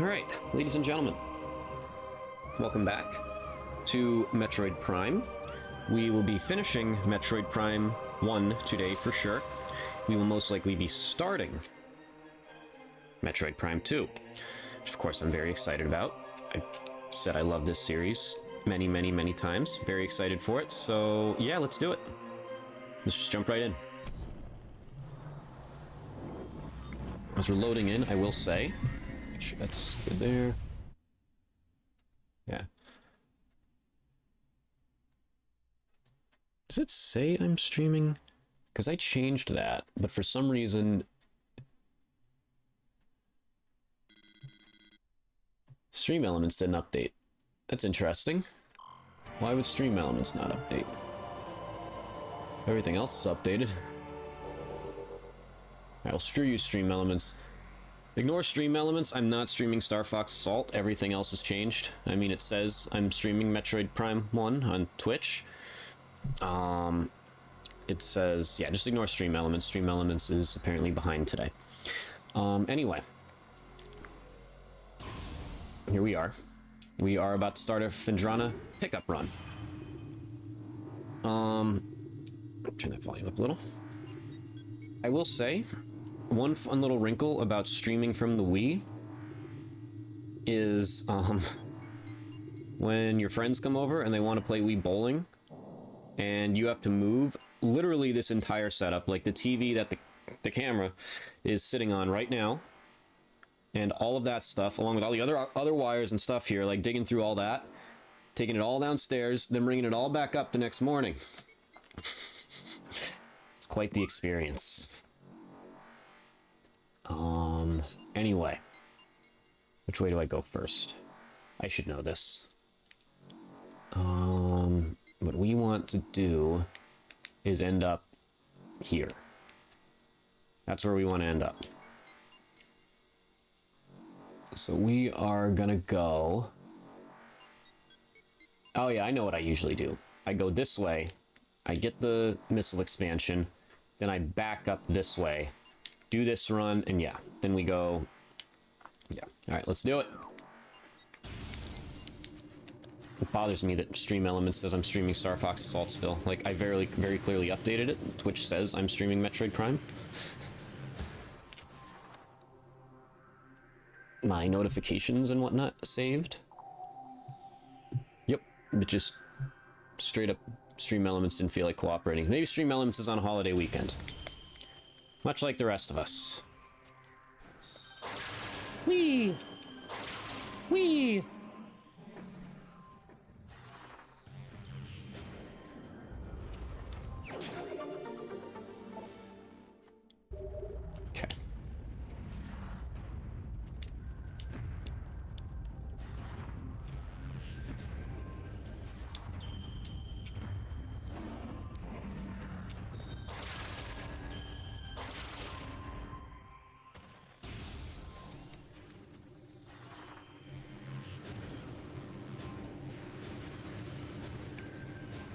Alright, ladies and gentlemen, welcome back to Metroid Prime. We will be finishing Metroid Prime 1 today for sure. We will most likely be starting Metroid Prime 2, which of course I'm very excited about. I said I love this series many times. Very excited for it, so yeah, let's do it. Let's just jump right in. As we're loading in, I will say, make sure that's good there. Yeah. Does it say I'm streaming? Because I changed that, but for some reason Stream Elements didn't update. That's interesting. Why would Stream Elements not update? Everything else is updated. I'll screw you, Stream Elements. Ignore Stream Elements. I'm not streaming Star Fox Assault. Everything else has changed. I mean, it says I'm streaming Metroid Prime 1 on Twitch. It says, yeah, just ignore Stream Elements. Stream Elements is apparently behind today. Anyway. Here we are. We are about to start a Phendrana pickup run. Turn that volume up a little. I will say, one fun little wrinkle about streaming from the Wii is, when your friends come over and they want to play Wii bowling, and you have to move literally this entire setup, like the TV that the camera is sitting on right now, and all of that stuff, along with all the other wires and stuff here, like digging through all that, taking it all downstairs, then bringing it all back up the next morning. It's quite the experience. Anyway. Which way do I go first? I should know this. What we want to do is end up here. That's where we want to end up. So we are gonna go... Oh yeah, I know what I usually do. I go this way, I get the missile expansion, then I back up this way, do this run, and yeah, then we go... Yeah, alright, let's do it. It bothers me that Stream Elements says I'm streaming Star Fox Assault still. Like, I very clearly updated it. Twitch says I'm streaming Metroid Prime. My notifications and whatnot saved. Yep, it just straight up Stream Elements didn't feel like cooperating. Maybe Stream Elements is on a holiday weekend. Much like the rest of us. Whee! Whee! Okay.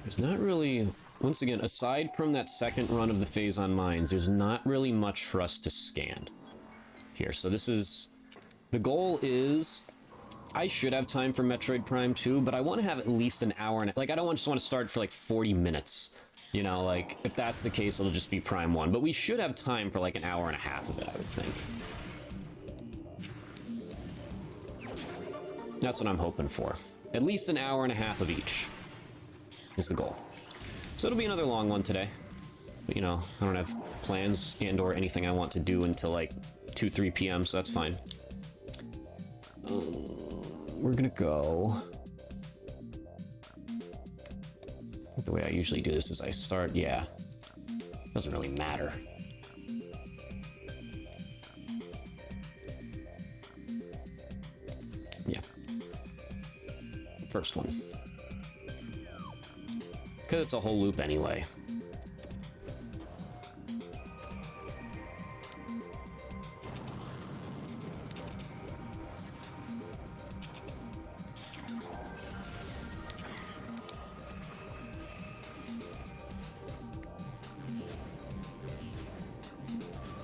There's not really, once again, aside from that second run of the phase on mines, there's not really much for us to scan here. So this is, the goal is, I should have time for Metroid Prime 2, but I want to have at least an hour and, like, I don't just want to start for like 40 minutes. You know, like, if that's the case, it'll just be Prime 1. But we should have time for like an hour and a half of it, I would think. That's what I'm hoping for. At least an hour and a half of each is the goal. So it'll be another long one today. But, you know, I don't have plans and or anything I want to do until like 2-3 p.m., so that's fine. We're gonna go... The way I usually do this is I start... Yeah. Doesn't really matter. Yeah. First one. Because it's a whole loop anyway.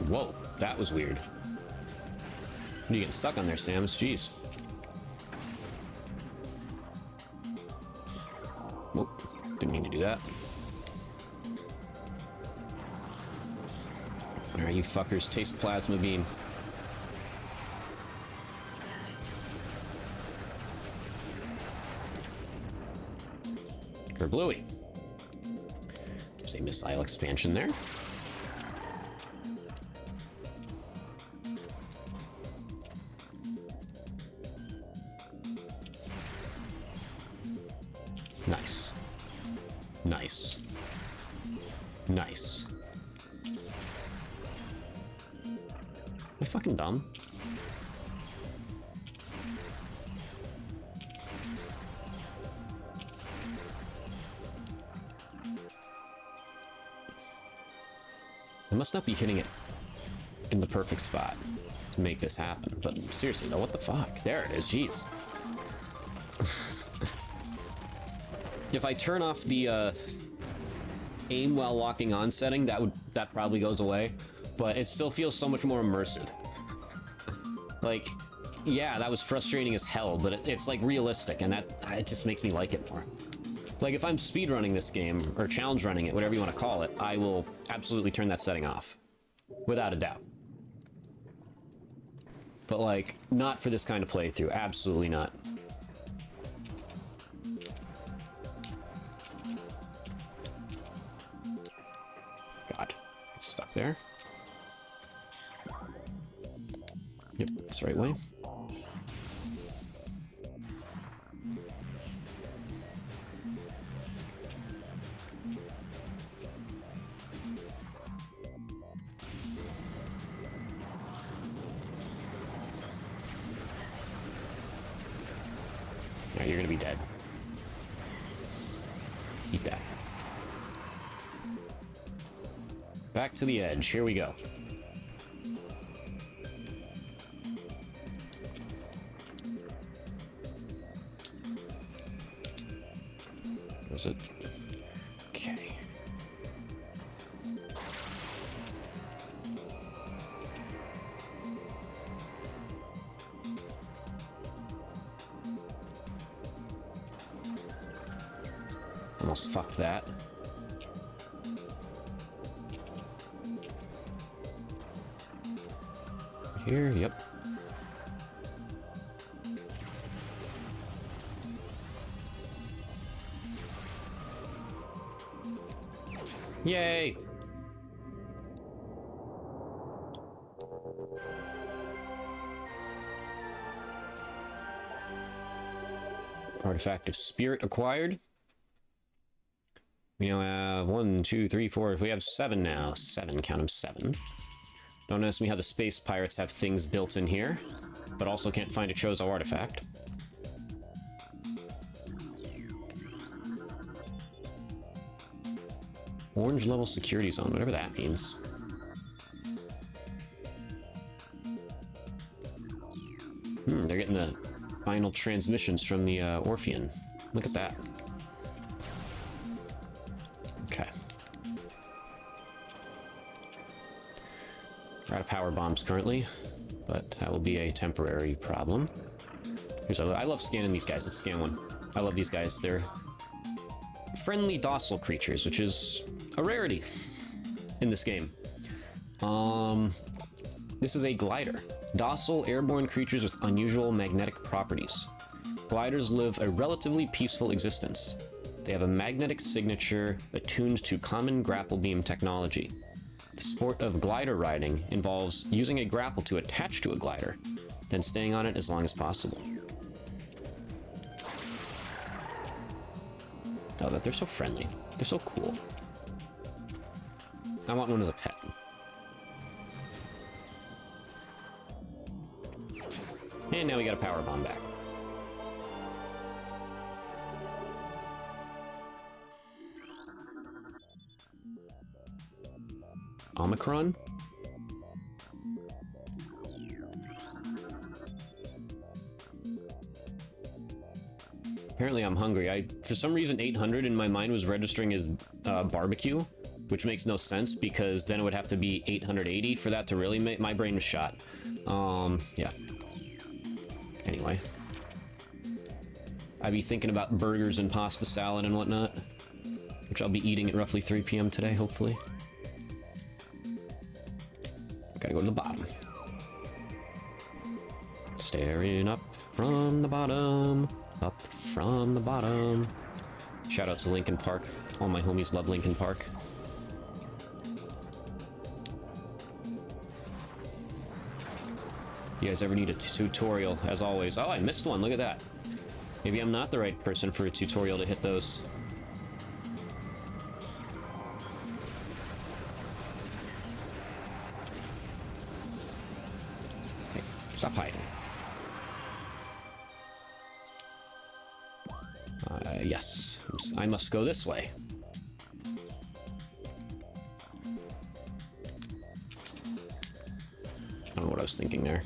Whoa, that was weird. You getting stuck on there, Samus? Jeez. Whoop. Didn't mean to do that. Alright, you fuckers. Taste plasma beam. Kerbluey. There's a missile expansion there. Nice. Nice. Nice. Am I fucking dumb? I must not be hitting it in the perfect spot to make this happen. But seriously though, what the fuck? There it is, jeez. If I turn off the aim while locking on setting, that probably goes away. But it still feels so much more immersive. Like, yeah, that was frustrating as hell, but it's like realistic, and it just makes me like it more. Like, if I'm speedrunning this game, or challenge running it, whatever you want to call it, I will absolutely turn that setting off. Without a doubt. But, like, not for this kind of playthrough. Absolutely not. God. It's stuck there. Yep, that's the right way. Alright, you're gonna be dead. Eat that. Back to the edge. Here we go. Was it? Okay. Almost fucked that. Here, yep. Yay! Artifact of Spirit acquired. We now have 1, 2, 3, 4. We have 7 now. 7, count them 7. Don't ask me how the space pirates have things built in here, but also can't find a Chozo artifact. Orange level security zone, whatever that means. They're getting the final transmissions from the Orpheon. Look at that. Okay. We're out of power bombs currently, but that will be a temporary problem. I love scanning these guys. Let's scan one. I love these guys. They're friendly, docile creatures, which is a rarity in this game. This is a glider. Docile, airborne creatures with unusual magnetic properties. Gliders live a relatively peaceful existence. They have a magnetic signature attuned to common grapple beam technology. The sport of glider riding involves using a grapple to attach to a glider, then staying on it as long as possible. Oh, they're so friendly. They're so cool. I want one as a pet. And now we got a power bomb back. Omicron? Apparently I'm hungry. For some reason 800 in my mind was registering as barbecue, which makes no sense because then it would have to be 880 for that to really make my brain was shot. Yeah. anyway. I'd be thinking about burgers and pasta salad and whatnot, which I'll be eating at roughly 3 p.m. today, hopefully. Gotta go to the bottom. Staring up from the bottom, up from the bottom. Shout out to Linkin Park. All my homies love Linkin Park. You guys ever need a tutorial, as always? Oh, I missed one, look at that. Maybe I'm not the right person for a tutorial to hit those. Okay, stop hiding. Yes, I must go this way. I don't know what I was thinking there.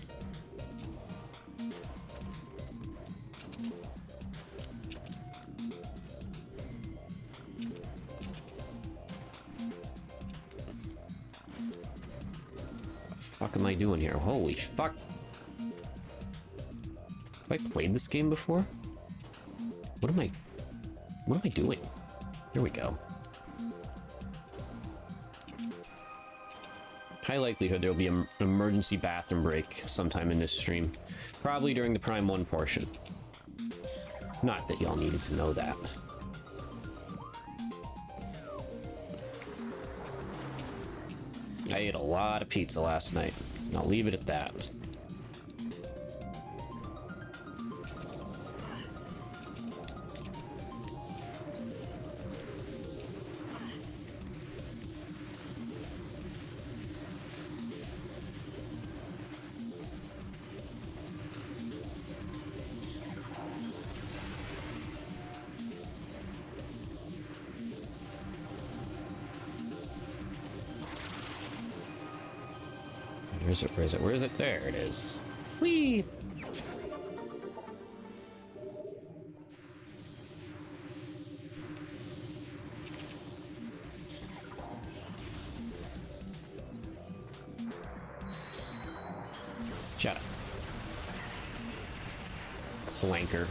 What the fuck am I doing here? Holy fuck. Have I played this game before? What am I doing? Here we go. High likelihood there'll be an emergency bathroom break sometime in this stream. Probably during the Prime 1 portion. Not that y'all needed to know that. I ate a lot of pizza last night. I'll leave it at that. Where is it? Where is it? Where is it? There it is. Whee! Shut up. Flanker.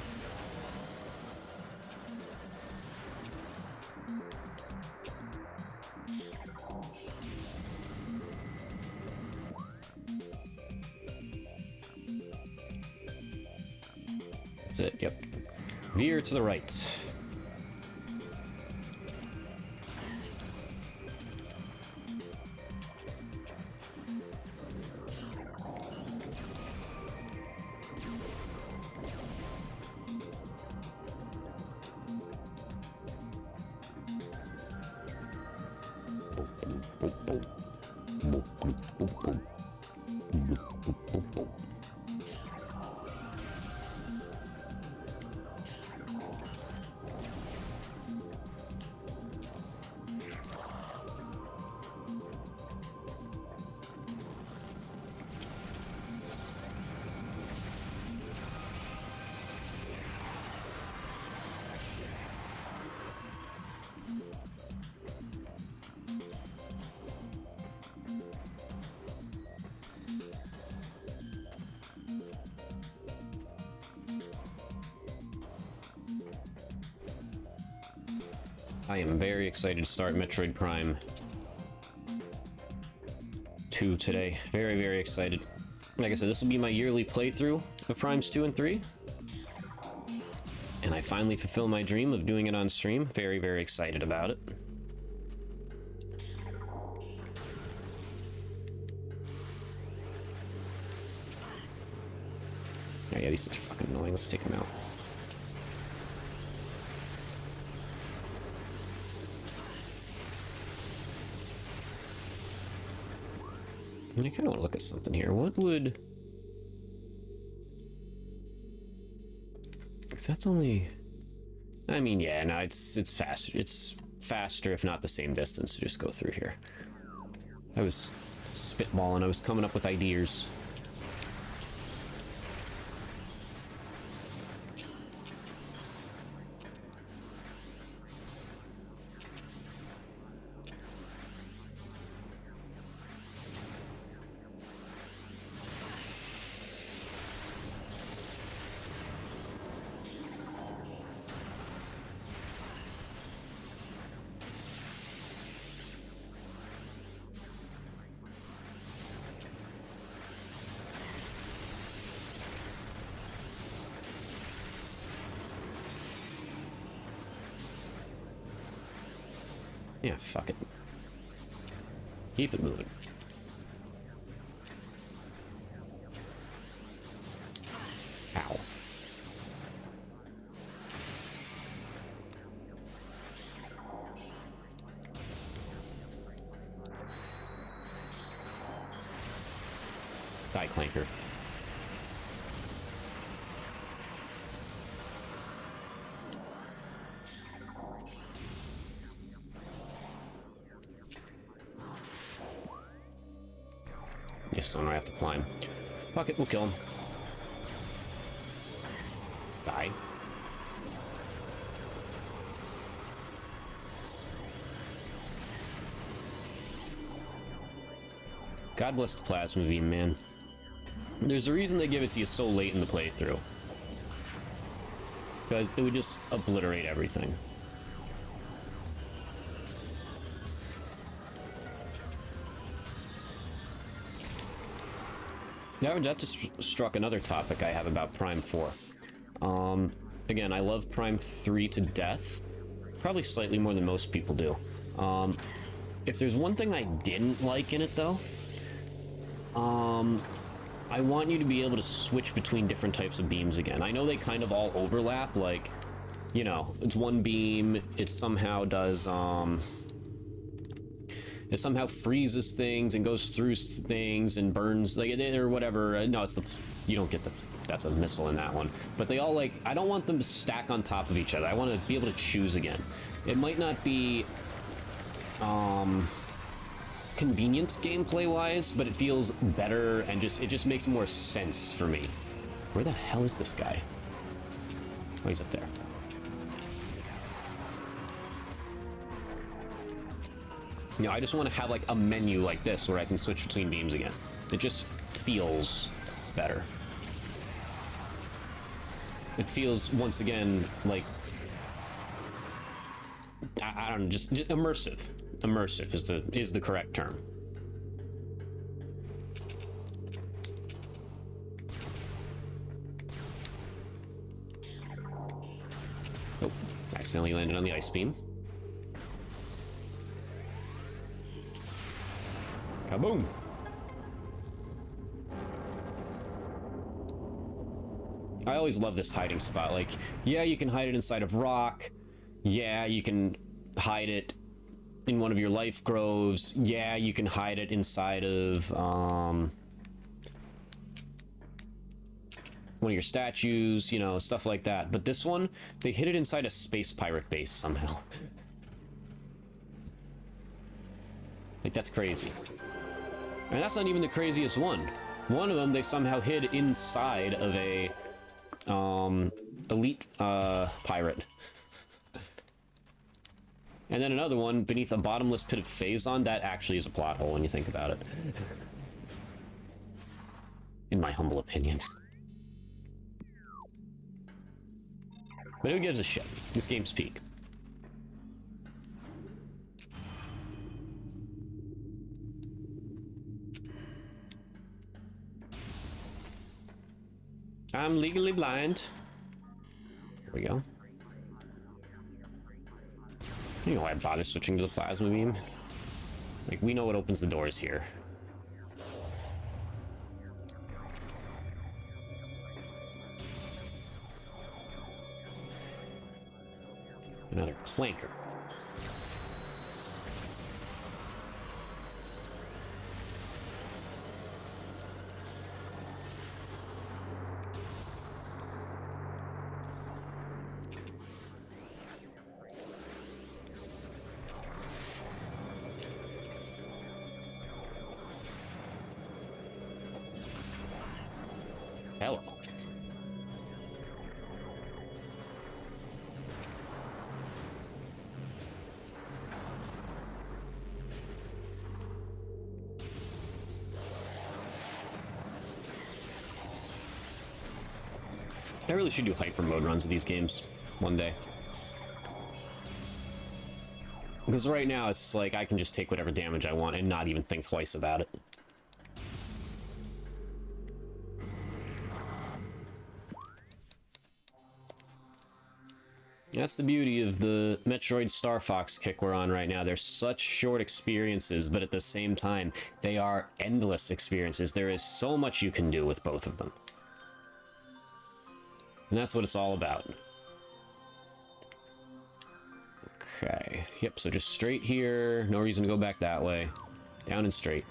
That's it, yep. Veer to the right. I am very excited to start Metroid Prime 2 today. Very, very excited. Like I said, this will be my yearly playthrough of Primes 2 and 3. And I finally fulfill my dream of doing it on stream. Very, very excited about it. Oh yeah, these things are fucking annoying. Let's take them out. I kind of want to look at something here. What would... Because that's only... I mean, yeah, no, it's faster. It's faster, if not the same distance, to just go through here. I was spitballing. I was coming up with ideas. Yeah, fuck it. Keep it moving. Ow. Die, Clanker. Yes, so I have to climb. Fuck it, we'll kill him. Die. God bless the plasma beam, man. There's a reason they give it to you so late in the playthrough. Because it would just obliterate everything. Yeah, that just struck another topic I have about Prime 4. Again, I love Prime 3 to death. Probably slightly more than most people do. If there's one thing I didn't like in it, though, I want you to be able to switch between different types of beams again. I know they kind of all overlap, like, you know, it's one beam, it somehow does, it somehow freezes things and goes through things and burns, like, or whatever. No, it's the, you don't get the, that's a missile in that one. But they all, like, I don't want them to stack on top of each other. I want to be able to choose again. It might not be, convenient gameplay-wise, but it feels better and just, it just makes more sense for me. Where the hell is this guy? Oh, he's up there. You know, I just want to have like a menu like this where I can switch between beams again. It just feels better. It feels, once again, like, I don't know, just immersive. Immersive is the correct term. Oh, accidentally landed on the ice beam. Kaboom! I always love this hiding spot. Like, yeah, you can hide it inside of rock. Yeah, you can hide it in one of your life groves. Yeah, you can hide it inside of one of your statues, you know, stuff like that. But this one, they hid it inside a space pirate base somehow. Like, that's crazy. And that's not even the craziest one. One of them they somehow hid inside of a elite pirate. And then another one beneath a bottomless pit of Phazon. That actually is a plot hole when you think about it. In my humble opinion. But who gives a shit? This game's peak. I'm legally blind. Here we go. You know why I bother switching to the plasma beam? Like, we know what opens the doors here. Another clanker. Hello. I really should do hyper mode runs of these games one day. Because right now it's like I can just take whatever damage I want and not even think twice about it. That's the beauty of the Metroid Star Fox kick we're on right now. They're such short experiences, but at the same time, they are endless experiences. There is so much you can do with both of them. And that's what it's all about. Okay. Yep, so just straight here. No reason to go back that way. Down and straight.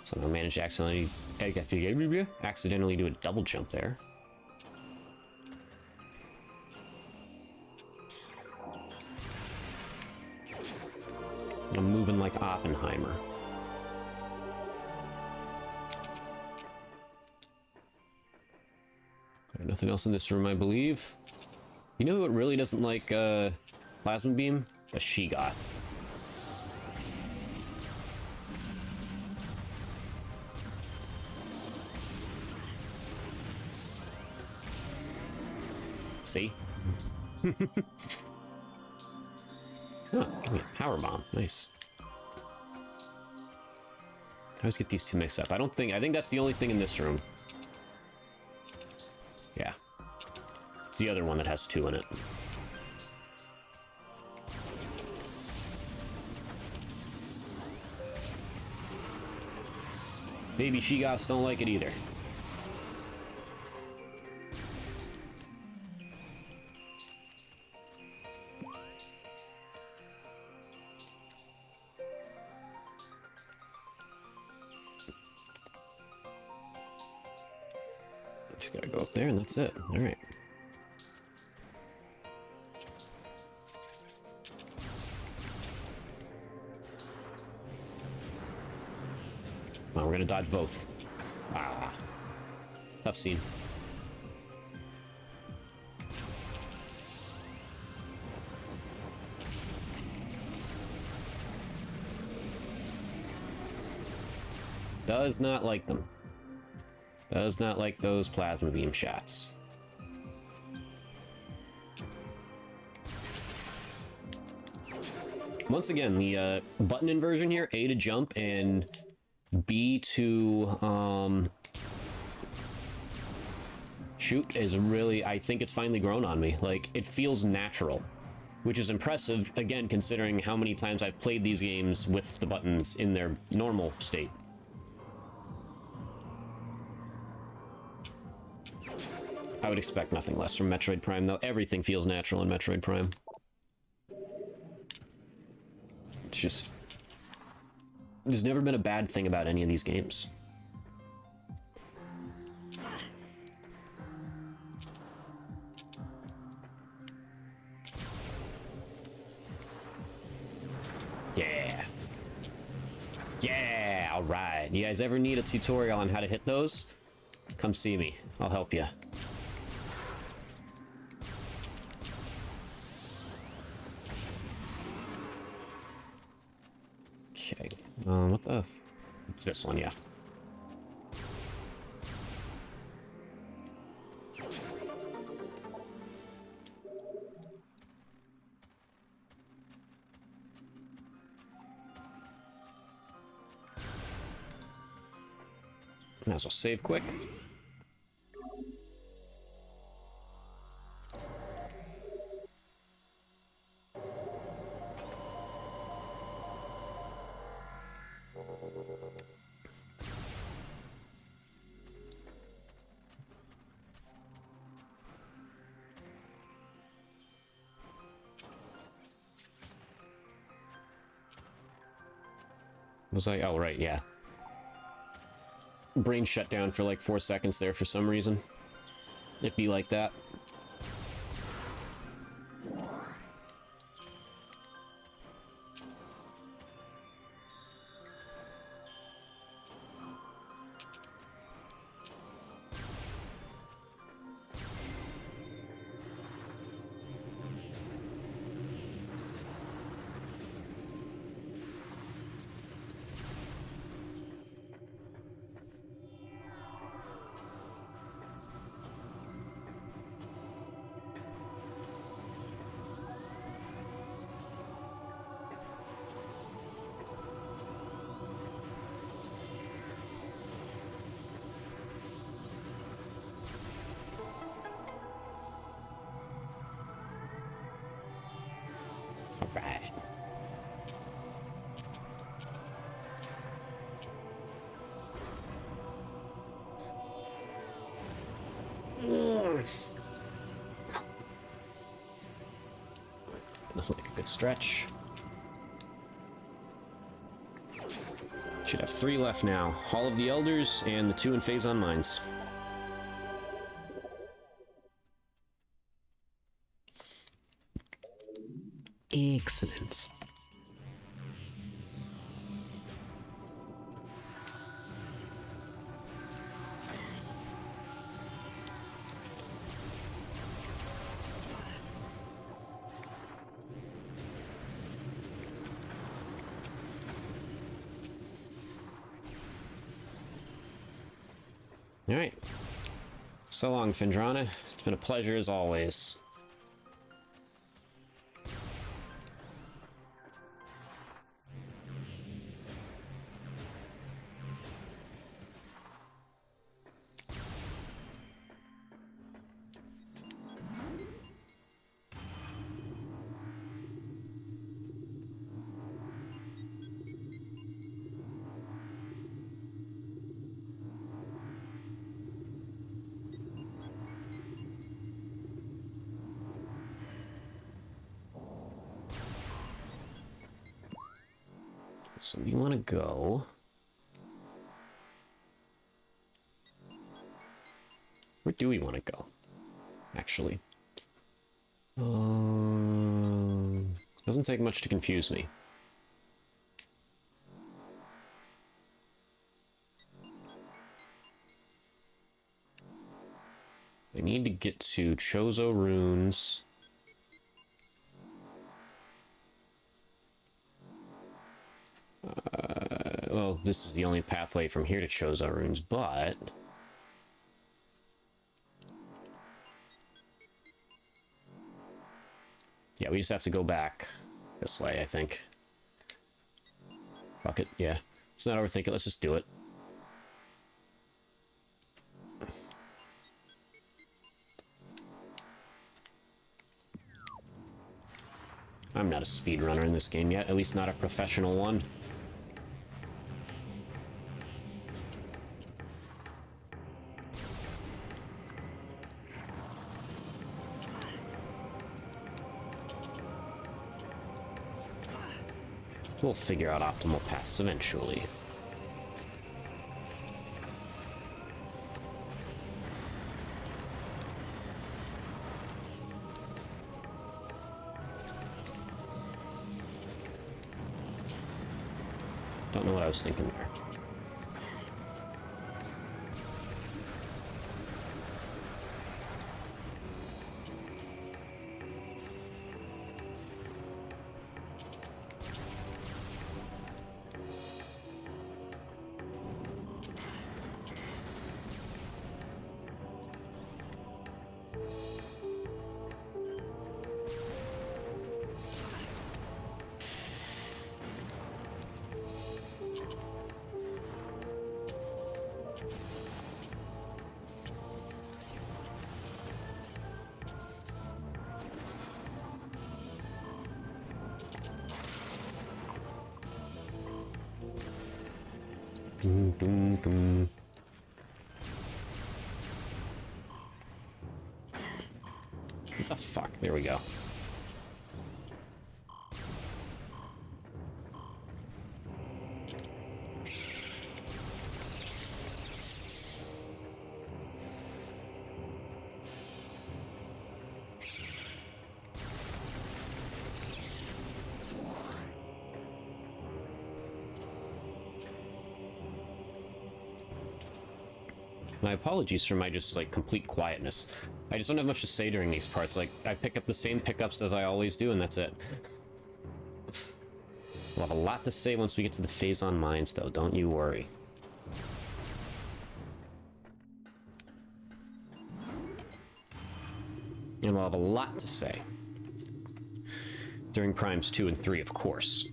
Somehow managed to accidentally do a double jump there. I'm moving like Oppenheimer. Okay, nothing else in this room, I believe. You know what really doesn't like plasma beam? A Sheegoth. See? Oh, give me a power bomb. Nice. I always get these two mixed up. I think that's the only thing in this room. Yeah. It's the other one that has two in it. Baby Sheegoths don't like it either. Just gotta go up there and that's it. Alright. Oh, we're gonna dodge both. Ah. Tough scene. Does not like them. Does not like those plasma beam shots. Once again, the button inversion here, A to jump and B to shoot is really, I think it's finally grown on me. Like, it feels natural, which is impressive, again, considering how many times I've played these games with the buttons in their normal state. I would expect nothing less from Metroid Prime, though. Everything feels natural in Metroid Prime. It's just... There's never been a bad thing about any of these games. Yeah. Yeah, alright. You guys ever need a tutorial on how to hit those? Come see me. I'll help you. Okay. What the f... It's this one, yeah. Might as well save quick. Was I? Oh, right, yeah. Brain shut down for like 4 seconds there for some reason. It'd be like that. course. Looks like a good stretch. Should have 3 left now. Hall of the Elders and the 2 in Phazon Mines. Excellent. Alright. So long, Findrana. It's been a pleasure as always. So we want to go... Where do we want to go? Actually. Doesn't take much to confuse me. I need to get to Chozo Runes. Well, this is the only pathway from here to Chozo Runes, but... Yeah, we just have to go back this way, I think. Fuck it, yeah. Let's not overthink it, let's just do it. I'm not a speedrunner in this game yet, at least not a professional one. We'll figure out optimal paths eventually. Don't know what I was thinking there. Dum, dum, dum. What the fuck? There we go. My apologies for my just, like, complete quietness. I just don't have much to say during these parts. Like, I pick up the same pickups as I always do, and that's it. We'll have a lot to say once we get to the Phazon Mines, though. Don't you worry. And we'll have a lot to say. During Primes 2 and 3, of course.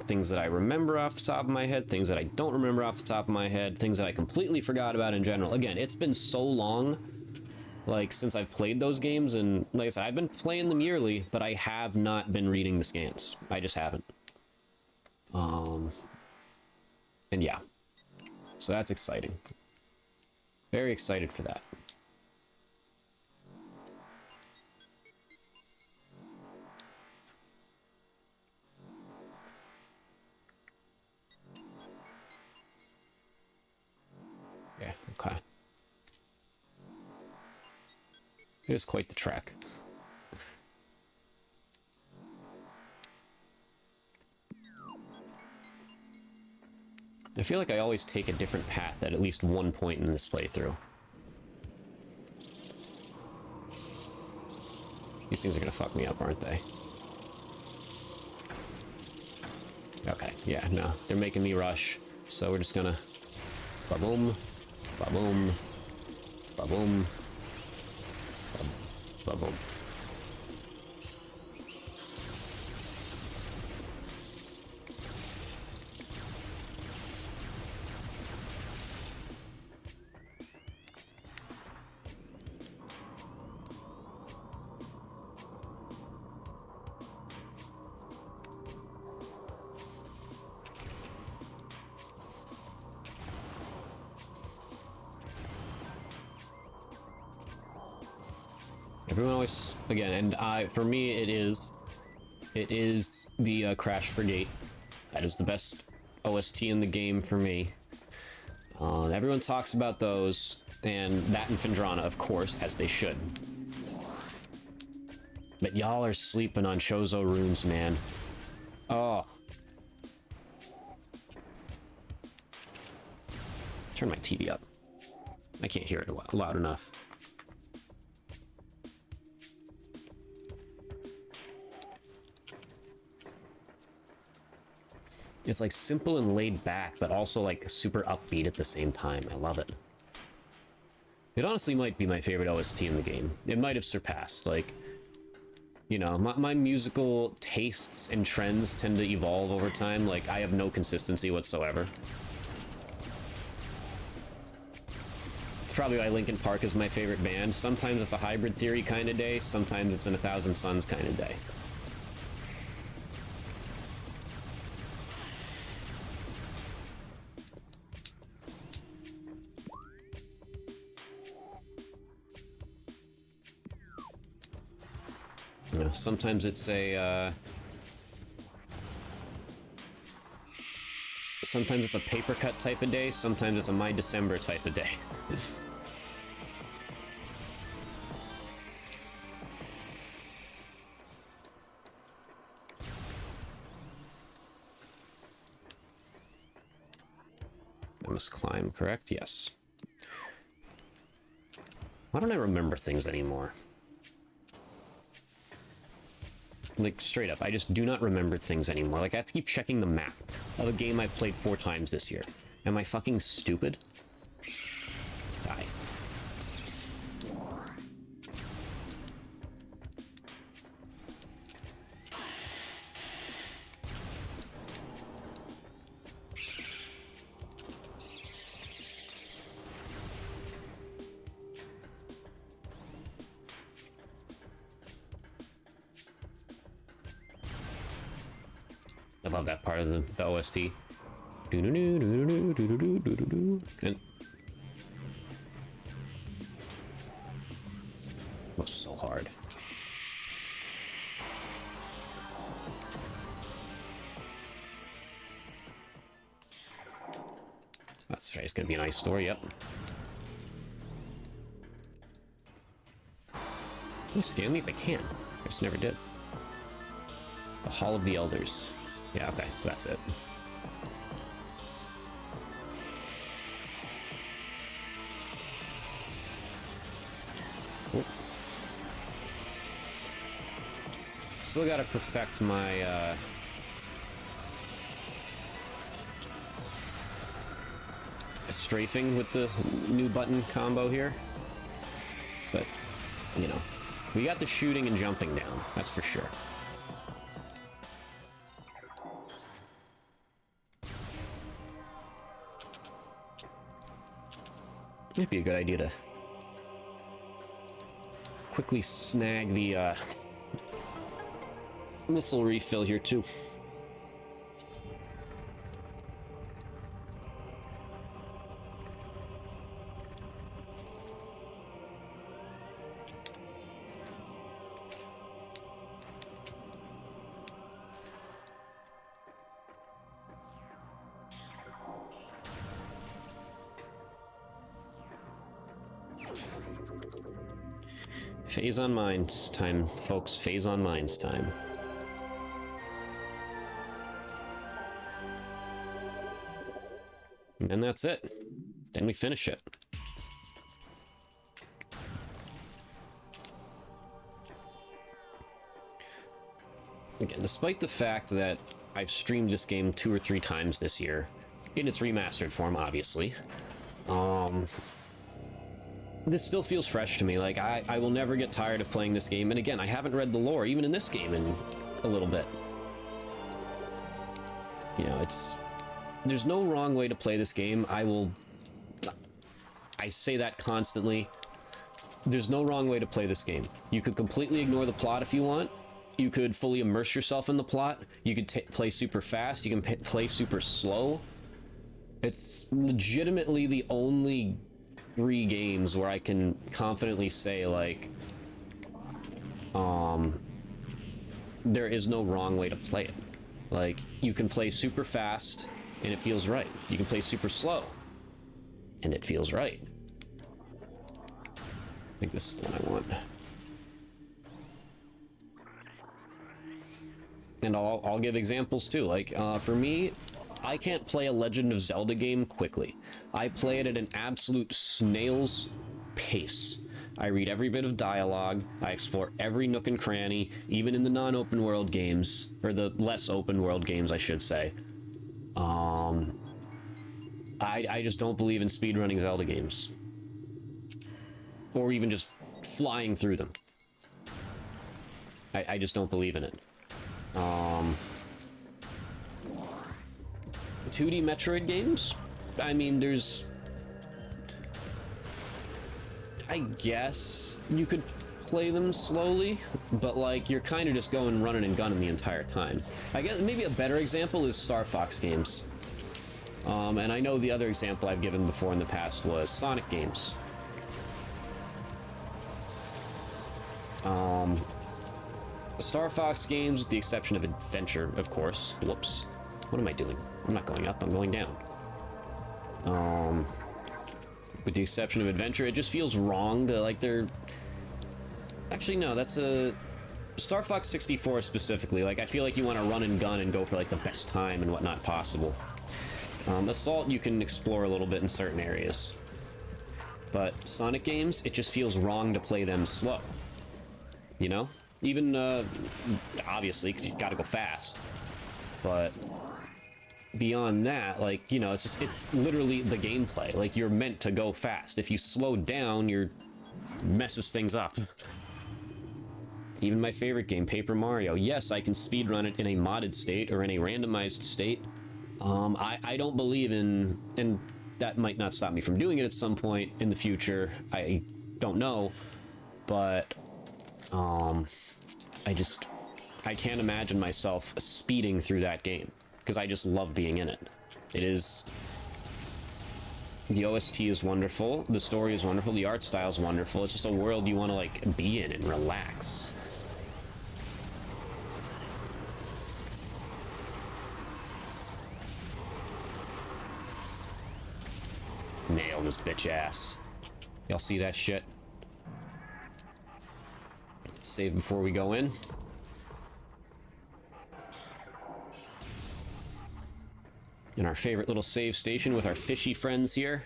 Things that I remember off the top of my head, things that I don't remember off the top of my head, things that I completely forgot about in general. Again, it's been so long, like, since I've played those games, and like I said, I've been playing them yearly, but I have not been reading the scans. I just haven't. And yeah. So that's exciting. Very excited for that. It is quite the trek. I feel like I always take a different path at least one point in this playthrough. These things are gonna fuck me up, aren't they? Okay, yeah, no. They're making me rush, so we're just gonna... Ba-boom, ba-boom, ba-boom, ba-boom. Everyone always, again, and for me, it is the Crash Frigate. That is the best OST in the game for me. Everyone talks about those, and that and Phendrana, of course, as they should. But y'all are sleeping on Chozo runes, man. Oh. Turn my TV up. I can't hear it loud enough. It's like simple and laid back, but also like super upbeat at the same time. I love it. It honestly might be my favorite OST in the game. It might have surpassed, like, you know, my musical tastes and trends tend to evolve over time. Like, I have no consistency whatsoever. It's probably why Linkin Park is my favorite band. Sometimes it's a Hybrid Theory kind of day, sometimes it's an 1,000 Suns kind of day. You know, sometimes it's a, sometimes it's a paper cut type of day, sometimes it's a My December type of day. I must climb, correct? Yes. Why don't I remember things anymore? Like, straight up, I just do not remember things anymore. Like, I have to keep checking the map of a game I've played 4 times this year. Am I fucking stupid? Die. I love that part of the OST. And was so hard. That's right, it's gonna be an ice store, yep. Can you scan these? I can. I just never did. The Hall of the Elders. Yeah, okay, so that's it. Oh. Still gotta perfect my, strafing with the new button combo here. But, you know, we got the shooting and jumping down, that's for sure. Might be a good idea to quickly snag the missile refill here too. Phase on Minds time, folks. Phase on Minds time. And that's it. Then we finish it. Again, despite the fact that I've streamed this game 2 or 3 times this year, in its remastered form, obviously, this still feels fresh to me. Like, I will never get tired of playing this game. And again, I haven't read the lore, even in this game, in a little bit. You know, there's no wrong way to play this game. I say that constantly. There's no wrong way to play this game. You could completely ignore the plot if you want. You could fully immerse yourself in the plot. You could play super fast. You can play super slow. It's legitimately the only 3 games where I can confidently say, like, there is no wrong way to play it. Like, you can play super fast, and it feels right. You can play super slow, and it feels right. I think this is the one I want. And I'll give examples too. Like, for me, I can't play a Legend of Zelda game quickly. I play it at an absolute snail's pace. I read every bit of dialogue. I explore every nook and cranny, even in the non-open world games, or the less open world games, I should say. I just don't believe in speedrunning Zelda games. Or even just flying through them. I just don't believe in it. 2D Metroid games? I mean, I guess you could play them slowly, but like, you're kind of just going running and gunning the entire time. I guess maybe a better example is Star Fox games. And I know the other example I've given before in the past was Sonic games. Star Fox games, with the exception of Adventure, of course. Whoops. What am I doing? I'm not going up, I'm going down. With the exception of Adventure, it just feels wrong to, like, Actually, no, that's a... Star Fox 64 specifically, like, I feel like you want to run and gun and go for, like, the best time and whatnot possible. Assault, you can explore a little bit in certain areas. But Sonic games, it just feels wrong to play them slow. You know? Even, obviously, because you gotta go fast. But beyond that, like, you know, it's literally the gameplay. Like, you're meant to go fast. If you slow down, messes things up. Even my favorite game, Paper Mario. Yes, I can speedrun it in a modded state or in a randomized state. I don't believe in, and that might not stop me from doing it at some point in the future. I don't know, but I can't imagine myself speeding through that game because I just love being in it. The OST is wonderful, the story is wonderful, the art style is wonderful. It's just a world you want to, like, be in and relax. Nail this bitch ass. Y'all see that shit? Let's save before we go in. In our favorite little save station with our fishy friends here.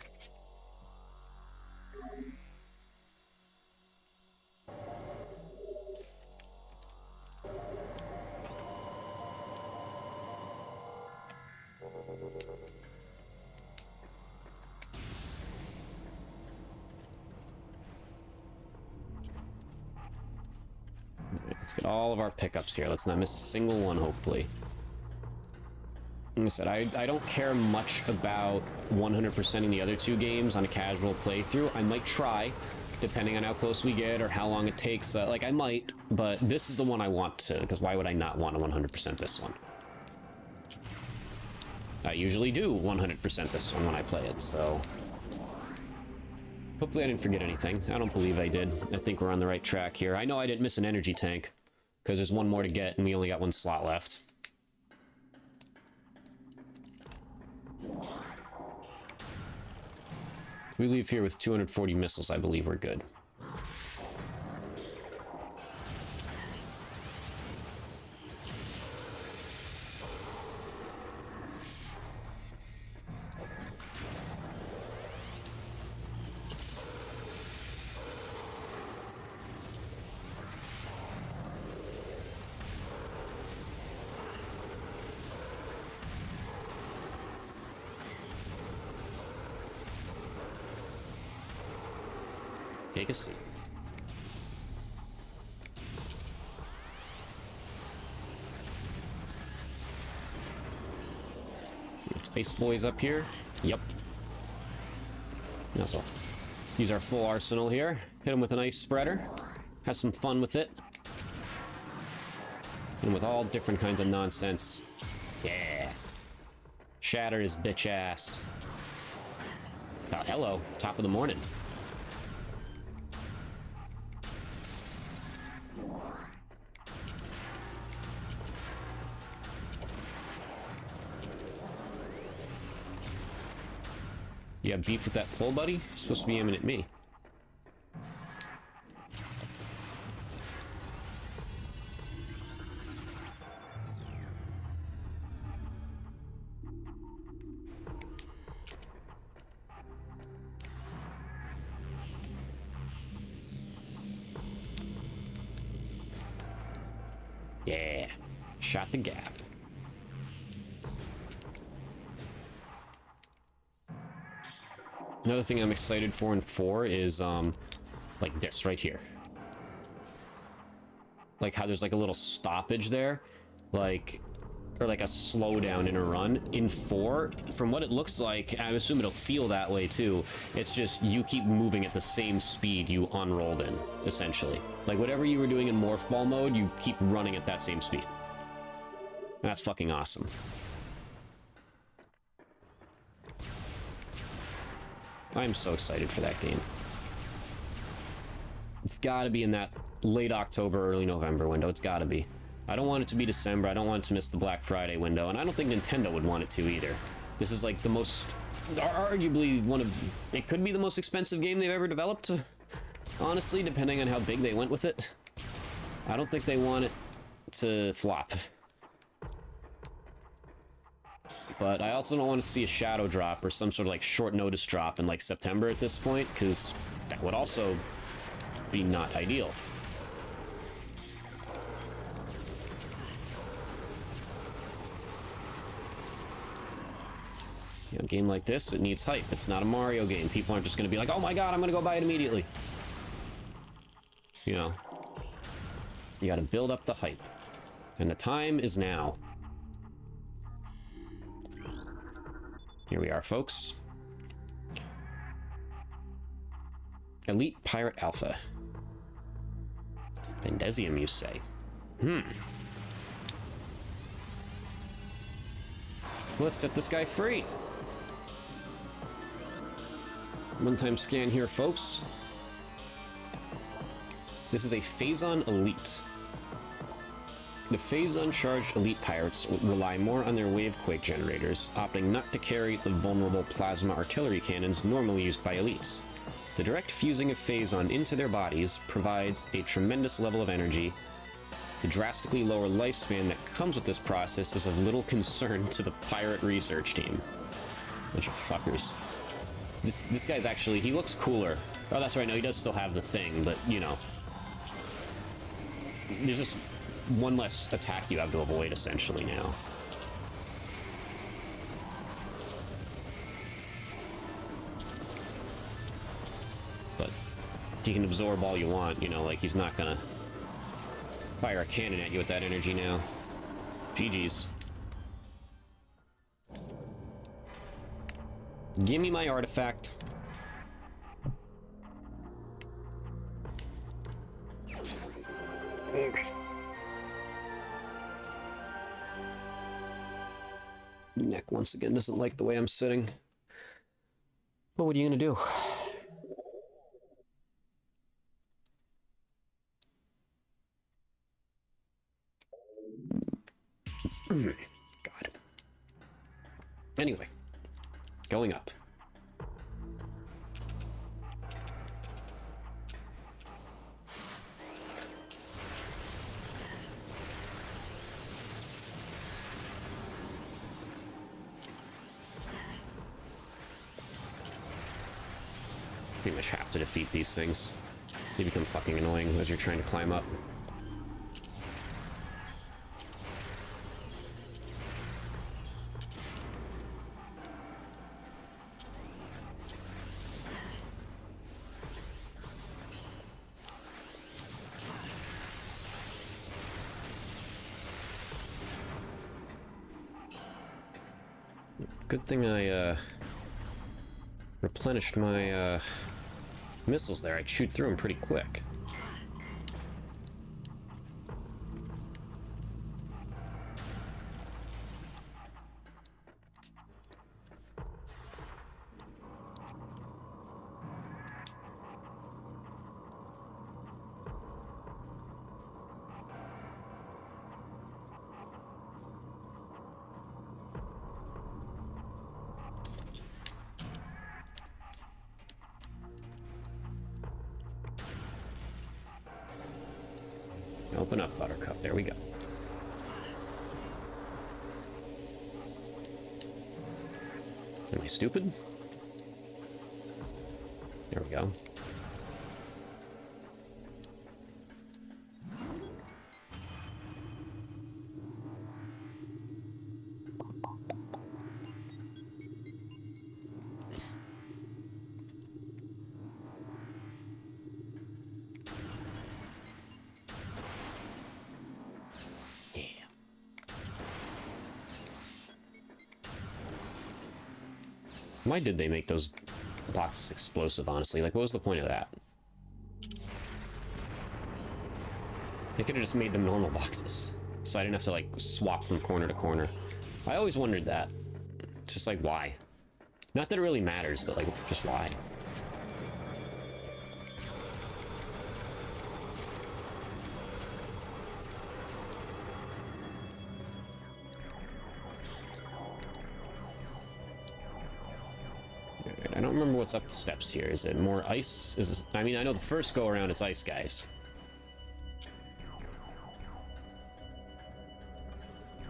Let's get all of our pickups here. Let's not miss a single one, hopefully. Like I said, I don't care much about 100%ing the other 2 games on a casual playthrough. I might try, depending on how close we get or how long it takes. Like, I might, but this is the one I want to, because why would I not want to 100% this one? I usually do 100% this one when I play it, so... Hopefully I didn't forget anything. I don't believe I did. I think we're on the right track here. I know I didn't miss an energy tank, because there's one more to get, and we only got 1 slot left. We leave here with 240 missiles. I believe we're good. take a seat. It's Ice Boys up here. Yep. Now so, use our full arsenal here. Hit them with an ice spreader. Have some fun with it. And with all different kinds of nonsense. Yeah. Shatter his bitch ass. Oh, hello. Top of the morning. You have beef with that pole, buddy? You're supposed to be aiming at me. Yeah. Shot the gap. Another thing I'm excited for in 4 is, like this right here. Like how there's like a little stoppage there, like, or like a slowdown in a run. In 4, from what it looks like, I assume it'll feel that way too, it's just you keep moving at the same speed you unrolled in, essentially. Like whatever you were doing in Morph Ball mode, you keep running at that same speed. That's fucking awesome. I'm so excited for that game. It's gotta be in that late October, early November window. It's gotta be. I don't want it to be December. I don't want it to miss the Black Friday window. And I don't think Nintendo would want it to either. This is like the most... arguably one of... it could be the most expensive game they've ever developed. Honestly, depending on how big they went with it. I don't think they want it to flop. But I also don't want to see a shadow drop or some sort of like short notice drop in like September at this point, because that would also be not ideal. You know, a game like this, it needs hype. It's not a Mario game. People aren't just going to be like, oh my god, I'm going to go buy it immediately. You know, you got to build up the hype. And the time is now. Here we are, folks. Elite Pirate Alpha. Bendezium, you say? Let's set this guy free. One-time scan here, folks. This is a Phazon Elite. The Phazon-charged elite pirates rely more on their wavequake generators, opting not to carry the vulnerable plasma artillery cannons normally used by elites. The direct fusing of Phazon into their bodies provides a tremendous level of energy. The drastically lower lifespan that comes with this process is of little concern to the pirate research team. Bunch of fuckers. This guy's actually, he looks cooler. Oh, that's right, no, he does still have the thing, but, you know. There's just one less attack you have to avoid, essentially, now. But you can absorb all you want, you know, like, he's not gonna fire a cannon at you with that energy now. GG's. Give me my artifact. Neck once again doesn't like the way I'm sitting. But what are you gonna do? God. Anyway, going up. Pretty much have to defeat these things. They become fucking annoying as you're trying to climb up. Good thing I, replenished my, missiles there. I'd shoot through them pretty quick. Open up, Buttercup. There we go. Am I stupid? There we go. Why did they make those boxes explosive, honestly? Like, what was the point of that? They could have just made them normal boxes, so I didn't have to, like, swap from corner to corner. I always wondered that. Just, like, why? Not that it really matters, but, like, just why? I don't remember what's up the steps here. Is it more ice? I mean, I know the first go around it's ice guys.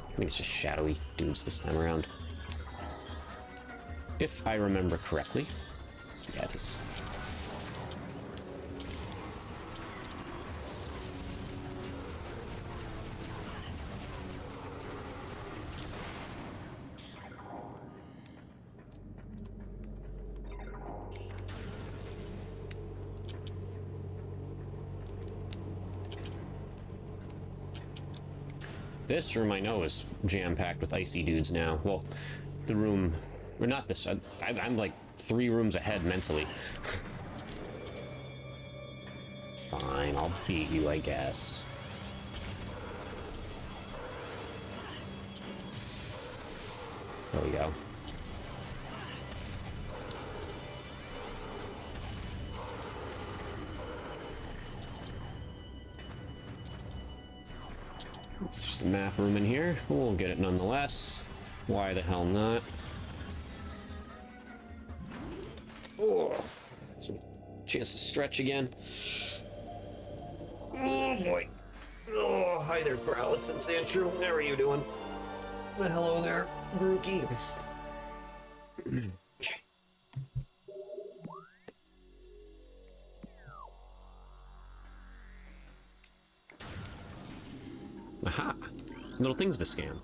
I think it's just shadowy dudes this time around. If I remember correctly. Yeah, it is. This room I know is jam-packed with icy dudes now. Well, the room... Or not this... I'm like 3 rooms ahead mentally. Fine, I'll beat you, I guess. There we go. It's just a map room in here. We'll get it nonetheless. Why the hell not? Oh, some chance to stretch again. Oh boy. Oh, hi there, Growlithe and Sandshrew. How are you doing? Well, hello there, Grookey. Aha! Little things to scan.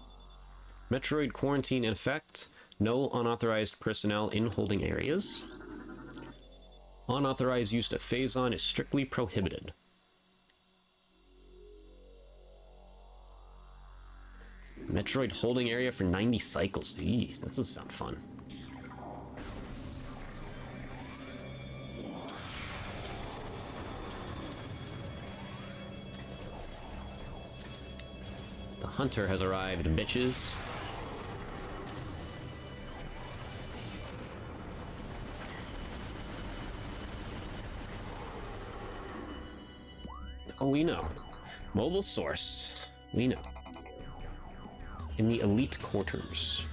Metroid quarantine in effect. No unauthorized personnel in holding areas. Unauthorized use of phazon is strictly prohibited. Metroid holding area for 90 cycles. Eee, that doesn't sound fun. The hunter has arrived, bitches. Oh, we know. Mobile source. We know. In the elite quarters.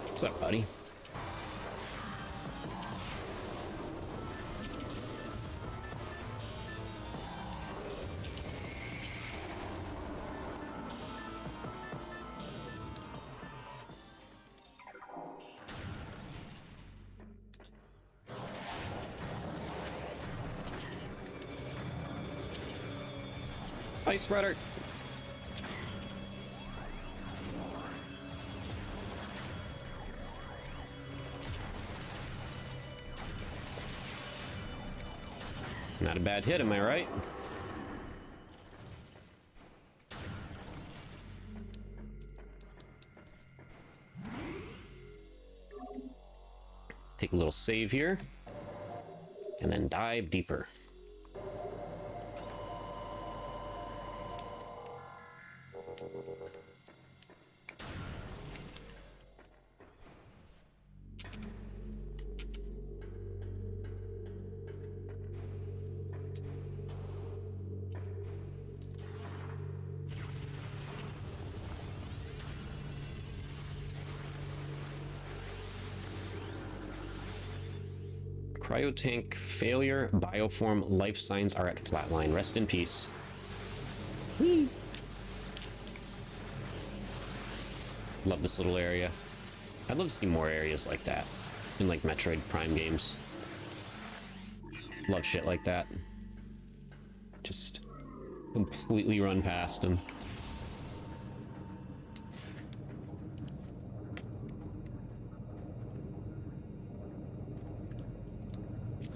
What's up, buddy? Ice Spreader. Not a bad hit, am I right? Take a little save here. And then dive deeper. Cryotank failure. Bioform life signs are at flatline. Rest in peace. Whee! Love this little area. I'd love to see more areas like that in like Metroid Prime games. Love shit like that. Just completely run past them.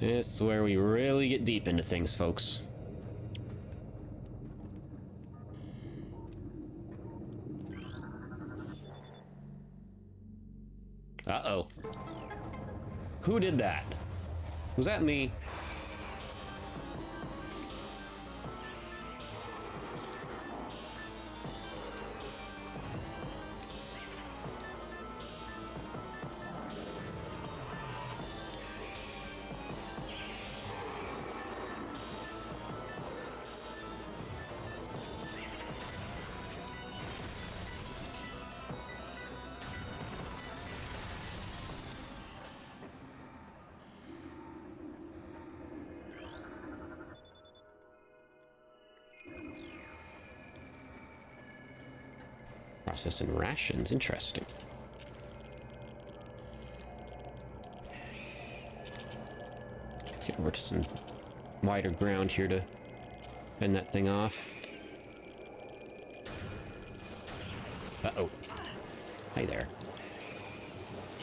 This is where we really get deep into things, folks. Uh-oh. Who did that? Was that me? Processing rations, interesting. Get over to some wider ground here to fend that thing off. Uh-oh. Hi there.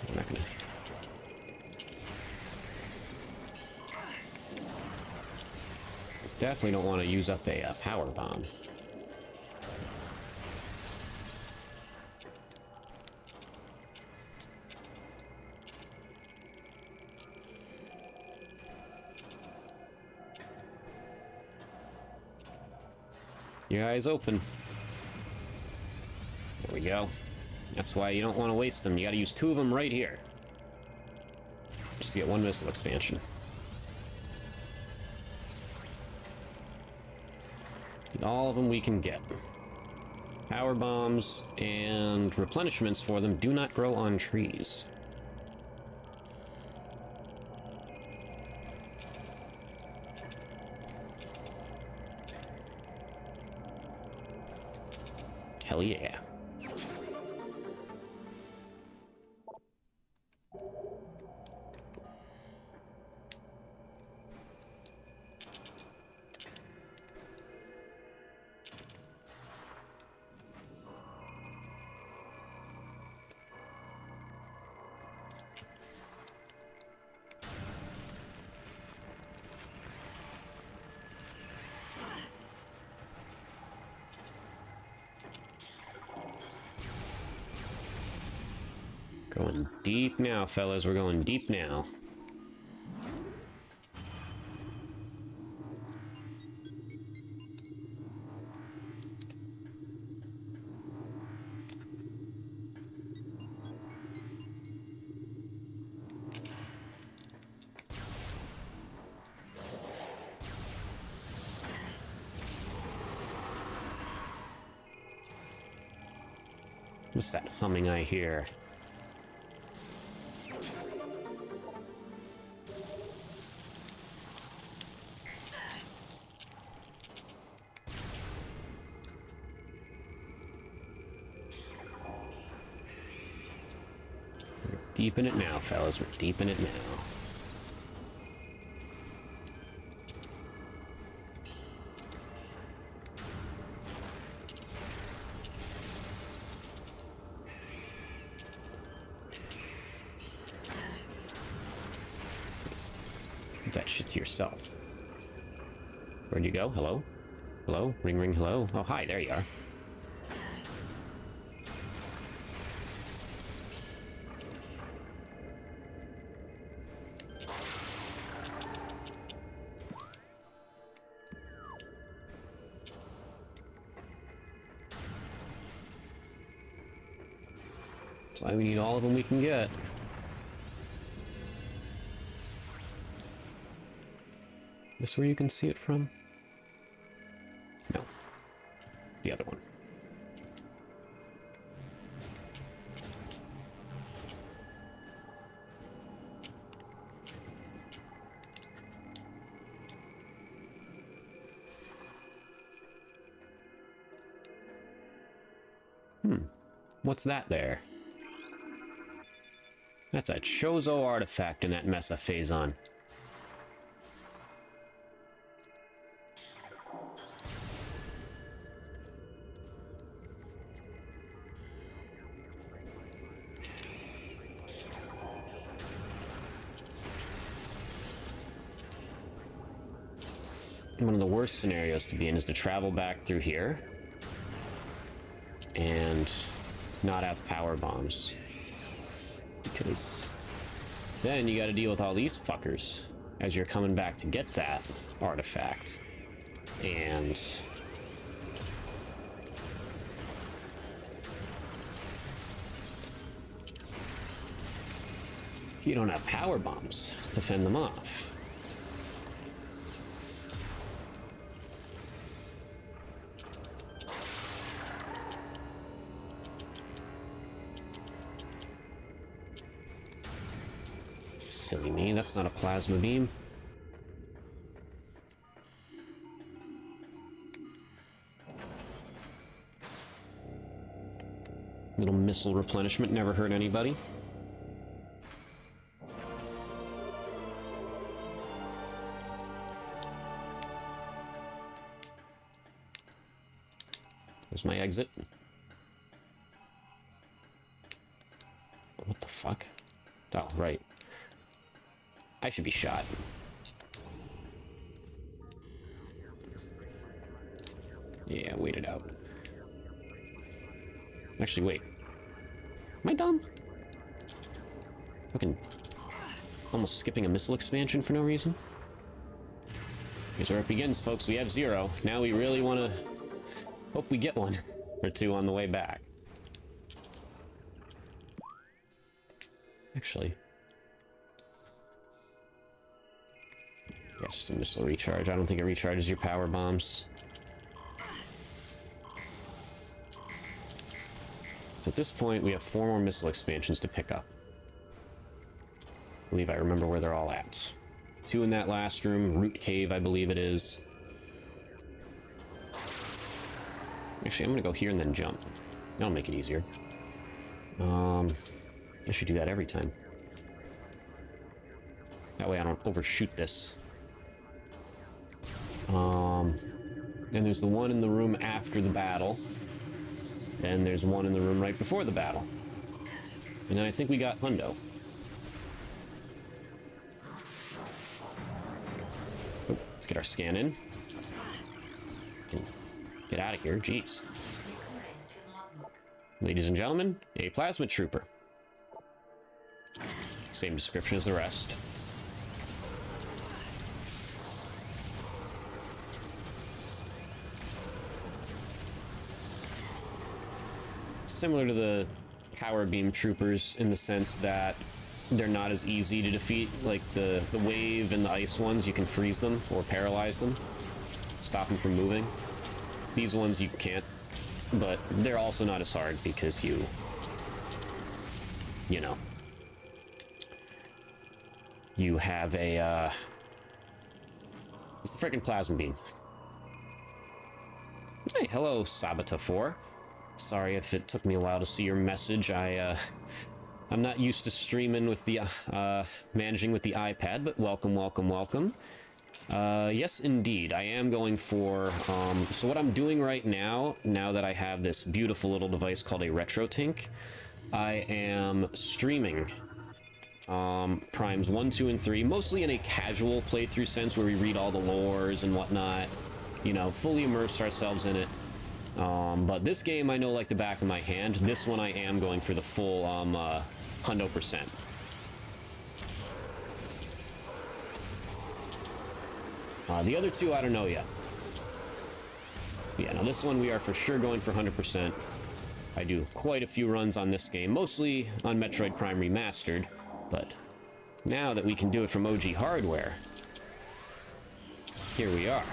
I'm not gonna... Definitely don't want to use up a power bomb. Your eyes open. There we go. That's why you don't want to waste them. You gotta use 2 of them right here. Just to get 1 missile expansion. Get all of them we can get. Power bombs and replenishments for them do not grow on trees. Hell yeah. Going deep now, fellas. We're going deep now. What's that humming I hear? Deep in it now, fellas. We're deep in it now. That shit to yourself. Where'd you go? Hello? Hello? Ring, ring, hello? Oh, hi, there you are. That's why we need all of them we can get. This where you can see it from? No. The other one. What's that there? That's a Chozo artifact in that Mesa Phazon. One of the worst scenarios to be in is to travel back through here and not have power bombs, because then you got to deal with all these fuckers as you're coming back to get that artifact. And you don't have power bombs to fend them off. Silly me, that's not a plasma beam. Little missile replenishment never hurt anybody. There's my exit. What the fuck? Oh, right. I should be shot. Yeah, wait it out. Actually, wait. Am I dumb? Fucking almost skipping a missile expansion for no reason. Here's where it begins, folks. We have 0. Now we really want to hope we get 1 or 2 on the way back. Actually... yeah, it's just a missile recharge. I don't think it recharges your power bombs. So at this point, we have 4 more missile expansions to pick up. I believe I remember where they're all at. 2 in that last room, Root Cave, I believe it is. Actually, I'm gonna go here and then jump. That'll make it easier. I should do that every time. That way I don't overshoot this. And there's the one in the room after the battle. And there's one in the room right before the battle. And then I think we got Hundo. Oh, let's get our scan in. Get out of here, jeez. Ladies and gentlemen, a plasma trooper. Same description as the rest. Similar to the power beam troopers in the sense that they're not as easy to defeat. Like the wave and the ice ones, you can freeze them or paralyze them, stop them from moving. These ones you can't, but they're also not as hard because you know, you have a it's the freaking plasma beam. Hey, hello, Sabata 4. Sorry if it took me a while to see your message. I'm not used to streaming with the, managing with the iPad, but welcome, welcome, welcome. Yes, indeed, I am going for, so what I'm doing right now, now that I have this beautiful little device called a RetroTink, I am streaming Primes 1, 2, and 3, mostly in a casual playthrough sense where we read all the lores and whatnot, you know, fully immerse ourselves in it. But this game I know like the back of my hand. This one I am going for the full hundo percent. The other two I don't know yet. Yeah, now this one we are for sure going for 100%. I do quite a few runs on this game, mostly on Metroid Prime Remastered, but now that we can do it from OG hardware, here we are.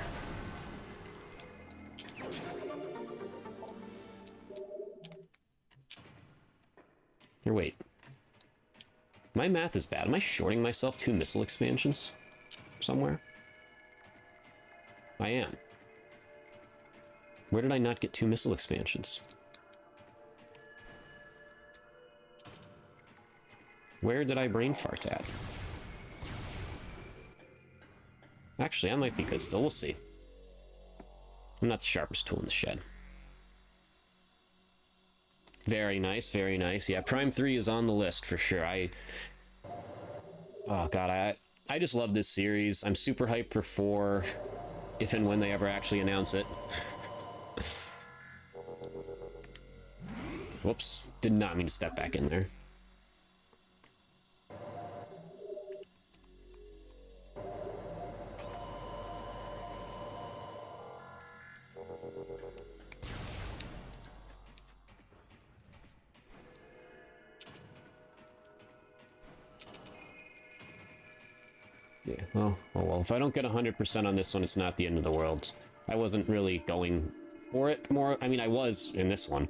Here, wait. My math is bad. Am I shorting myself 2 missile expansions somewhere? I am. Where did I not get 2 missile expansions? Where did I brain fart at? Actually, I might be good still. We'll see. I'm not the sharpest tool in the shed. Very nice, very nice. Yeah, Prime 3 is on the list for sure. Oh god, I just love this series. I'm super hyped for 4, if and when they ever actually announce it. Whoops, did not mean to step back in there. Yeah, well, oh well, if I don't get 100% on this one, it's not the end of the world. I wasn't really going for it more. I mean, I was in this one,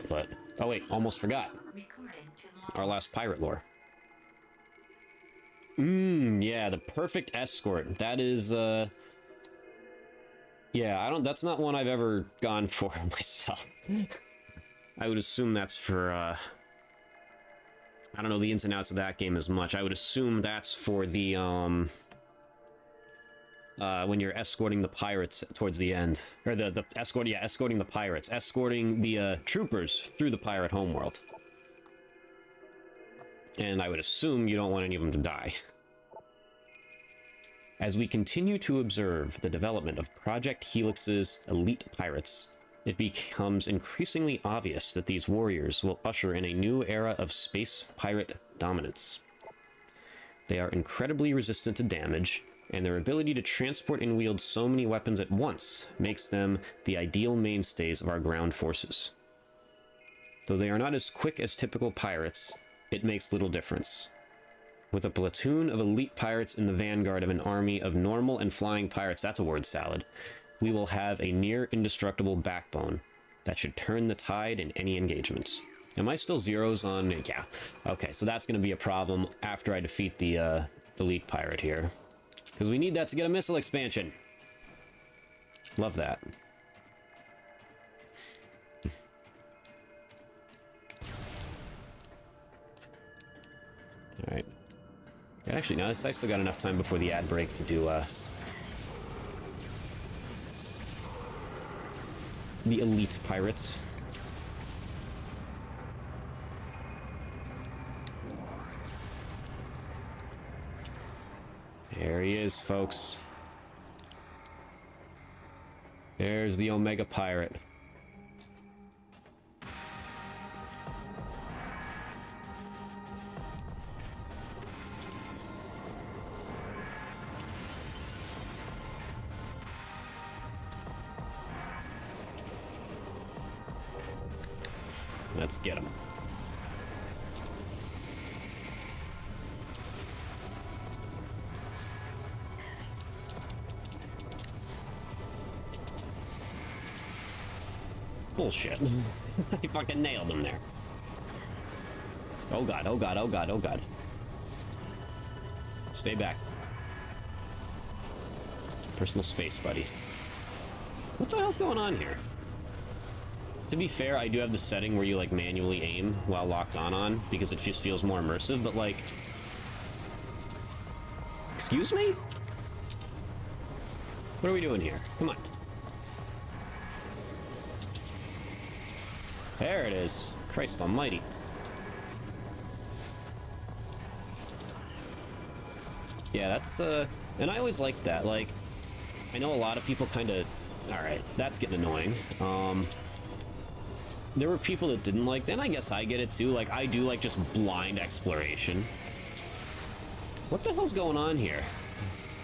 but... Oh wait, almost forgot. Our last pirate lore. Yeah, the perfect escort. That is, yeah, that's not one I've ever gone for myself. I would assume that's for, I don't know the ins and outs of that game as much. I would assume that's for the, when you're escorting the pirates towards the end. Or escorting the pirates. Escorting the, troopers through the pirate homeworld. And I would assume you don't want any of them to die. As we continue to observe the development of Project Helix's elite pirates, it becomes increasingly obvious that these warriors will usher in a new era of space pirate dominance. They are incredibly resistant to damage, and their ability to transport and wield so many weapons at once makes them the ideal mainstays of our ground forces. Though they are not as quick as typical pirates, it makes little difference. With a platoon of elite pirates in the vanguard of an army of normal and flying pirates, that's a word salad, we will have a near indestructible backbone that should turn the tide in any engagement. Am I still zeros on? Yeah. Okay, so that's going to be a problem after I defeat the elite pirate here. Because we need that to get a missile expansion. Love that. Alright. Actually, no, I still got enough time before the ad break to do, the elite pirates. There he is, folks. There's the Omega Pirate. Let's get him. Bullshit. I fucking nailed him there. Oh god, oh god, oh god, oh god. Stay back. Personal space, buddy. What the hell's going on here? To be fair, I do have the setting where you, like, manually aim while locked on, because it just feels more immersive, but, like... Excuse me? What are we doing here? Come on. There it is. Christ almighty. Yeah, that's, and I always liked that. Like, I know a lot of people kind of, all right, that's getting annoying. There were people that didn't like that, and I guess I get it too. Like, I do like just blind exploration. What the hell's going on here?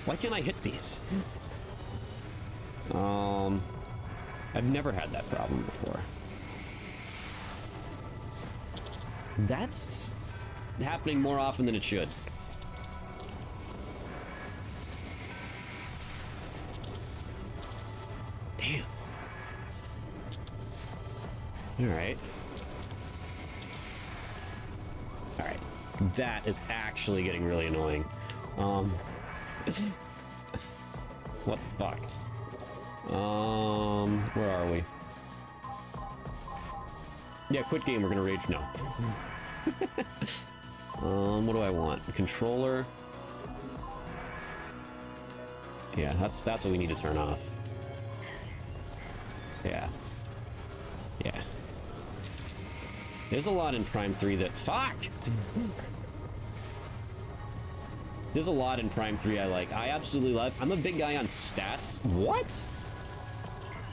Why can't I hit these? I've never had that problem before. That's happening more often than it should. Damn. Alright. Alright. That is actually getting really annoying. What the fuck? Where are we? Yeah, quit game, we're gonna rage now. What do I want? A controller? Yeah, that's what we need to turn off. Yeah. Yeah. There's a lot in Prime 3 that... Fuck! There's a lot in Prime 3 I like. I absolutely love... I'm a big guy on stats. What?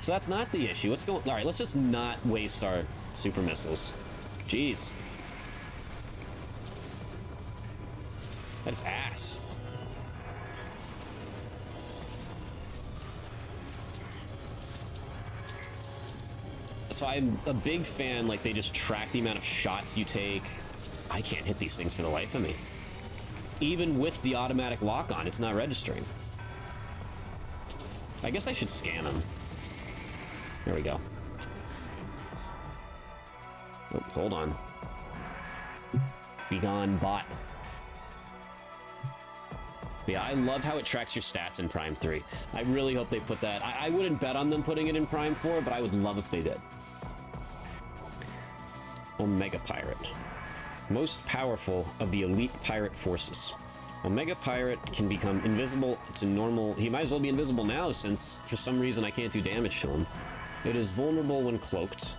So that's not the issue. What's going... Alright, let's just not waste our super missiles. Jeez. That is ass. So I'm a big fan, like, they just track the amount of shots you take. I can't hit these things for the life of me. Even with the automatic lock-on, it's not registering. I guess I should scan them. There we go. Oh, hold on. Be gone, bot. Yeah, I love how it tracks your stats in Prime 3. I really hope they put that. I wouldn't bet on them putting it in Prime 4, but I would love if they did. Omega Pirate. Most powerful of the elite pirate forces. Omega Pirate can become invisible to normal... He might as well be invisible now, since for some reason I can't do damage to him. It is vulnerable when cloaked,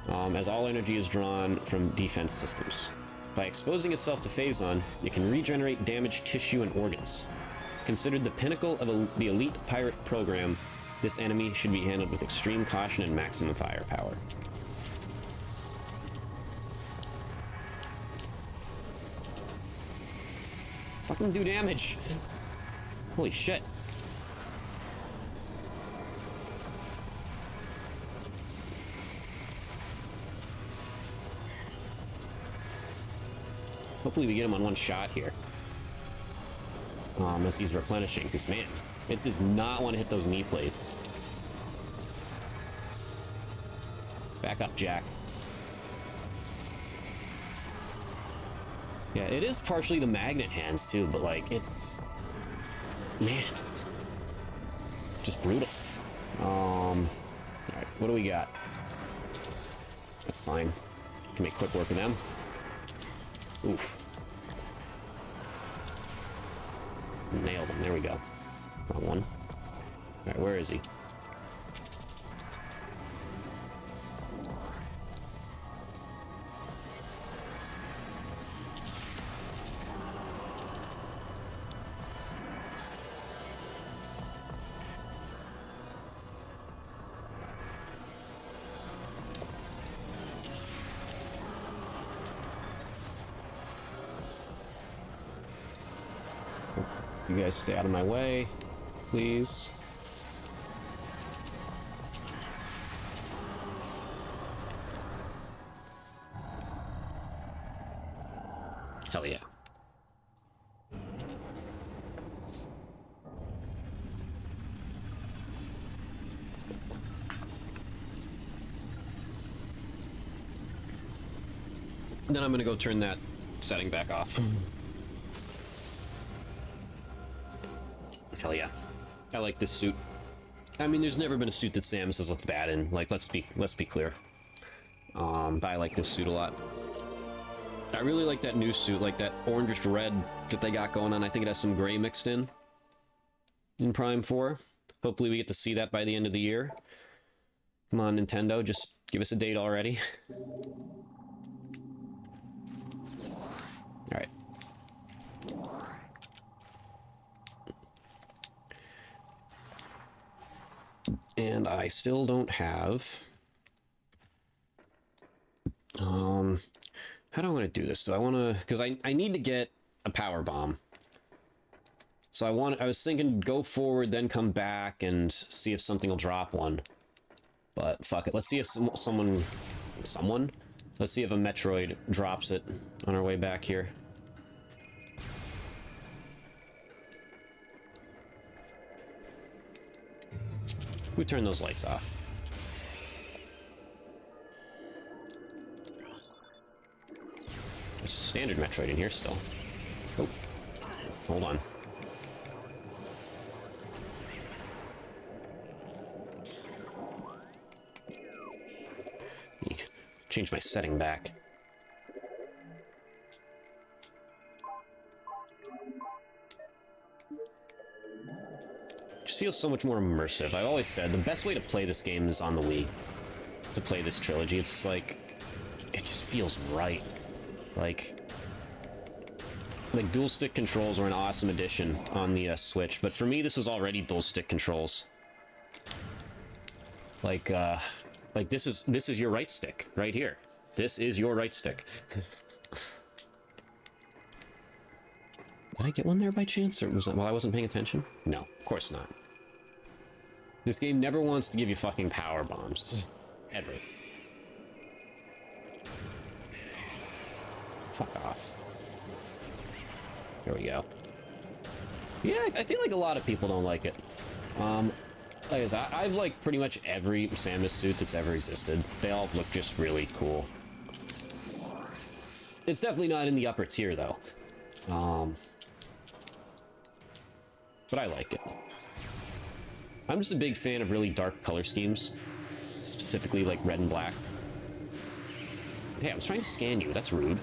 as all energy is drawn from defense systems. By exposing itself to Phazon, it can regenerate damaged tissue and organs. Considered the pinnacle of the elite pirate program, this enemy should be handled with extreme caution and maximum firepower. Fucking do damage. Holy shit. Hopefully we get him on one shot here. As he's replenishing, because man, it does not want to hit those knee plates. Back up, Jack. Yeah, it is partially the magnet hands too, but like, it's... Man. Just brutal. Alright, what do we got? That's fine. Can make quick work of them. Oof. Nailed him, there we go. Wrong one. Alright, where is he? You guys stay out of my way, please. Hell yeah. Then I'm gonna go turn that setting back off. Hell yeah. I like this suit. I mean, there's never been a suit that Samus has looked bad in. Like, let's be clear. But I like this suit a lot. I really like that new suit, like that orangish red that they got going on. I think it has some gray mixed in Prime 4. Hopefully we get to see that by the end of the year. Come on, Nintendo, just give us a date already. Alright. And I still don't have... how do I want to do this? Do I want to... Because I need to get a power bomb. So I was thinking go forward, then come back and see if something will drop one. But fuck it. Let's see if someone... Let's see if a Metroid drops it on our way back here. We turn those lights off. There's a standard Metroid in here still. Oh, hold on. Change my setting back. Just feels so much more immersive. I've always said the best way to play this game is on the Wii. To play this trilogy, it's like it just feels right. Like dual stick controls were an awesome addition on the Switch, but for me this was already dual stick controls. Like this is your right stick right here. This is your right stick. Did I get one there by chance, or was that while I wasn't paying attention? No, of course not. This game never wants to give you fucking power bombs. Ever. Fuck off. There we go. Yeah, I feel like a lot of people don't like it. Like I said, I've liked pretty much every Samus suit that's ever existed. They all look just really cool. It's definitely not in the upper tier, though. But I like it. I'm just a big fan of really dark color schemes. Specifically, like red and black. Hey, I was trying to scan you. That's rude.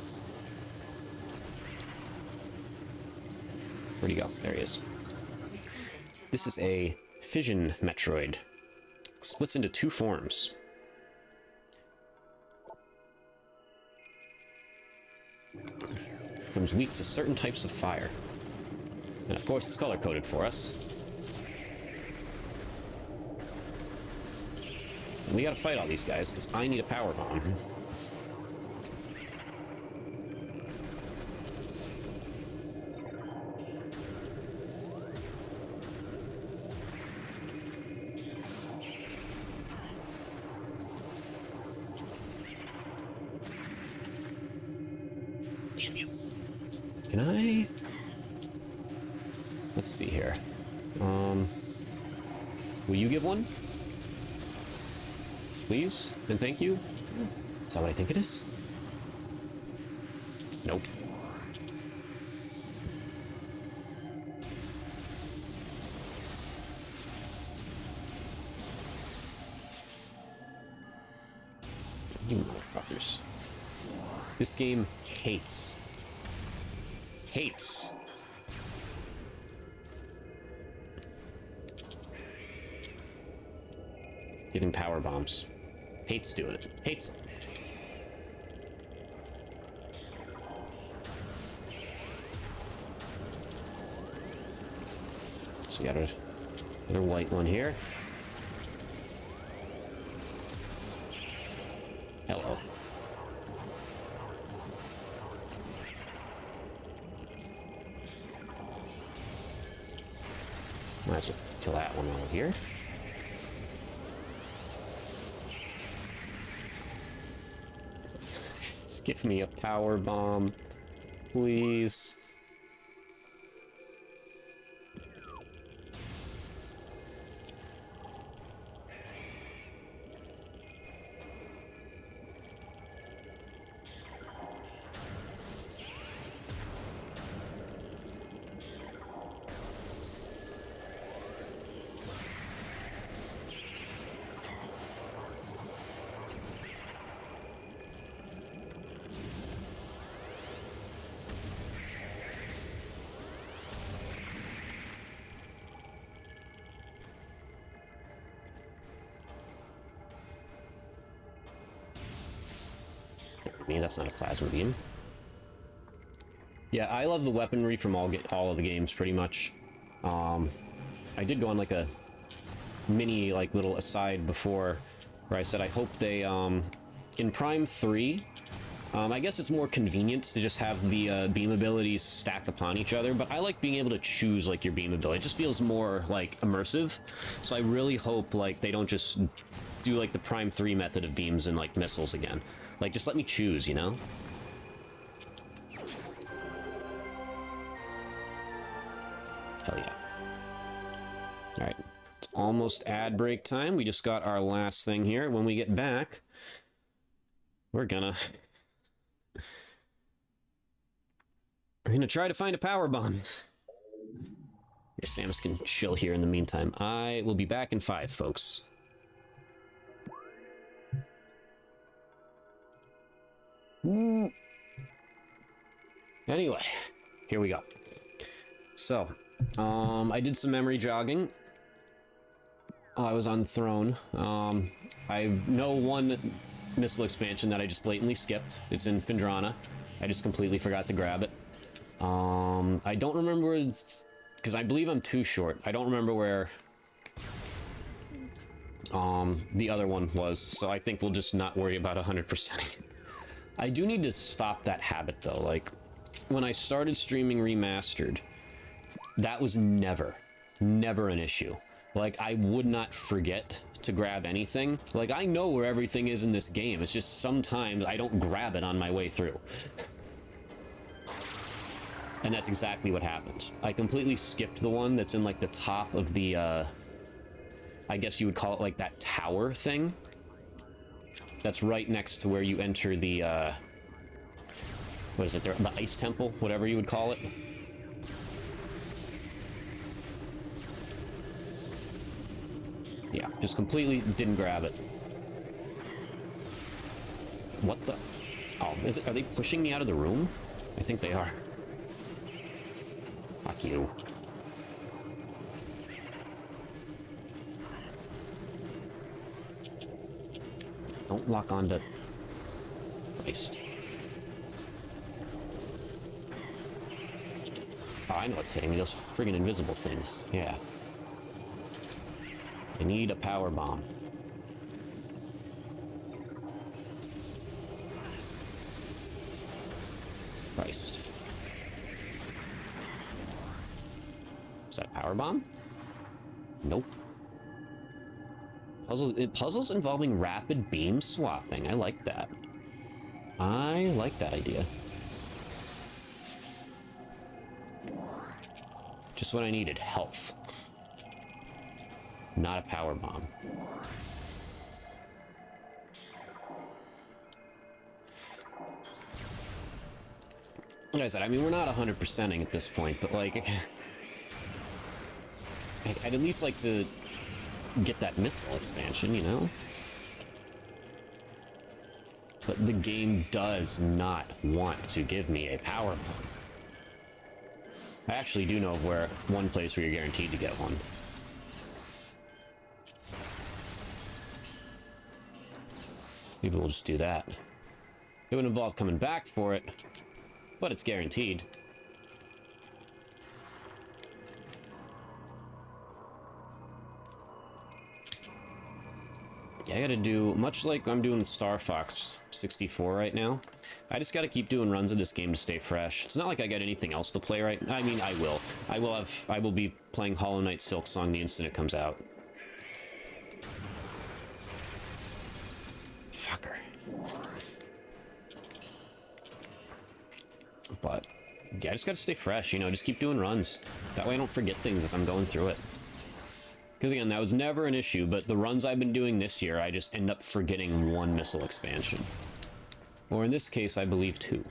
Where'd he go? There he is. This is a Fission Metroid. Splits into two forms. Becomes weak to certain types of fire. And of course it's color-coded for us. And we gotta fight all these guys, because I need a power bomb. Damn you. Can I... Let's see here. Will you give one? Please? And thank you? Is that what I think it is? Nope. You motherfuckers. This game hates. Hates. Giving power bombs. Hates doing it. Hates it. So we got another white one here. Hello. Might as well kill that one over here. Give me a power bomb, please. That's not a plasma beam. Yeah, I love the weaponry from all of the games, pretty much. I did go on like a mini, like, little aside before where I said I hope they, in Prime 3, I guess it's more convenient to just have the beam abilities stack upon each other, but I like being able to choose, like, your beam ability. It just feels more, like, immersive. So I really hope, like, they don't just do, like, the Prime 3 method of beams and, like, missiles again. Like, just let me choose, you know? Hell yeah. Alright. It's almost ad break time. We just got our last thing here. When we get back, we're gonna try to find a power bomb. Yeah, Samus can chill here in the meantime. I will be back in 5, folks. Anyway, here we go. So, I did some memory jogging. I was on the throne. I know one missile expansion that I just blatantly skipped. It's in Phendrana. I just completely forgot to grab it. I don't remember, because I believe I'm too short. I don't remember where the other one was, so I think we'll just not worry about 100%ing. I do need to stop that habit, though. Like, when I started streaming Remastered, that was never an issue. Like, I would not forget to grab anything. Like, I know where everything is in this game. It's just sometimes I don't grab it on my way through. And that's exactly what happened. I completely skipped the one that's in, like, the top of the, I guess you would call it, like, that tower thing. That's right next to where you enter the, what is it, the ice temple, whatever you would call it. Yeah, just completely didn't grab it. What the? Oh, are they pushing me out of the room? I think they are. Fuck you. Don't lock onto... Christ. Oh, I know what's hitting me. Those friggin' invisible things. Yeah. I need a power bomb. Christ. Is that a power bomb? Nope. Puzzles involving rapid beam swapping. I like that. I like that idea. Just what I needed. Health. Not a power bomb. Like I said, I mean, we're not 100%ing at this point, but, like... I'd at least like to get that missile expansion, you know? But the game does not want to give me a power bomb. I actually do know of one place where you're guaranteed to get one. Maybe we'll just do that. It would involve coming back for it, but it's guaranteed. Yeah, I gotta do, much like I'm doing Star Fox 64 right now, I just gotta keep doing runs of this game to stay fresh. It's not like I got anything else to play right now. I mean, I will. I will be playing Hollow Knight Silksong the instant it comes out. Fucker. But, yeah, I just gotta stay fresh, you know, just keep doing runs. That way I don't forget things as I'm going through it. Because again, that was never an issue, but the runs I've been doing this year, I just end up forgetting one missile expansion. Or in this case, I believe 2.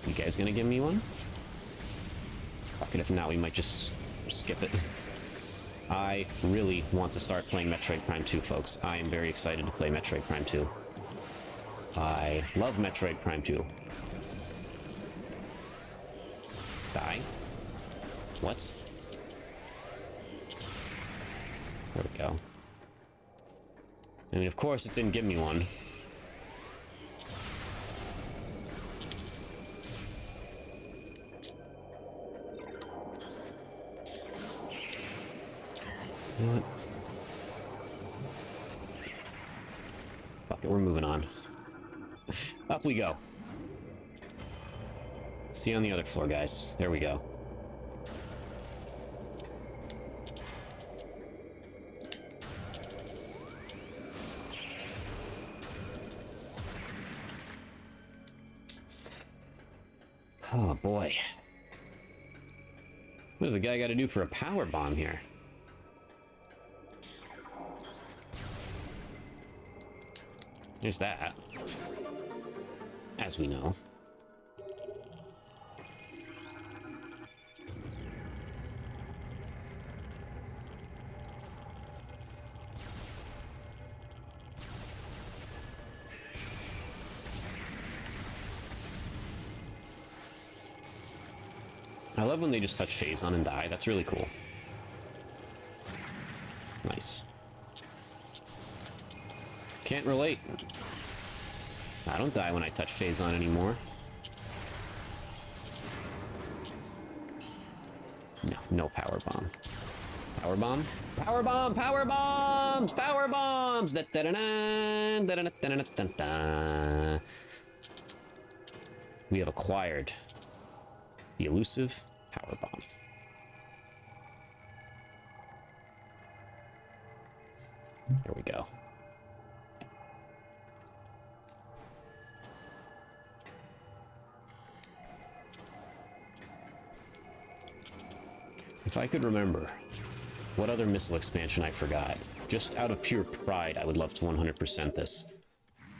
You guys gonna give me one? Fuck it, if not, we might just skip it. I really want to start playing Metroid Prime 2, folks. I am very excited to play Metroid Prime 2. I love Metroid Prime 2. Die? What? There we go. I mean, of course it's in Give Me One. You know what? Fuck it, we're moving on. Up we go. See you on the other floor, guys. There we go. Oh, boy. What does the guy got to do for a power bomb here? There's that. As we know. I love when they just touch phase on and die. That's really cool. Nice. Can't relate. I don't die when I touch phase on anymore. No, no power bomb. Power bomb? Power bomb! Power bombs! Power bombs! Da -da -da -da, da -da -da -da -da -da. We have acquired the elusive power bomb. There we go. If I could remember what other missile expansion I forgot, just out of pure pride, I would love to 100% this.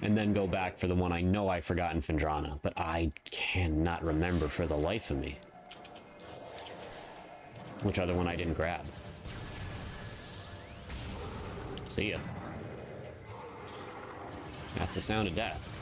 And then go back for the one I know I forgot in Phendrana, but I cannot remember for the life of me. Which other one I didn't grab. See ya. That's the sound of death.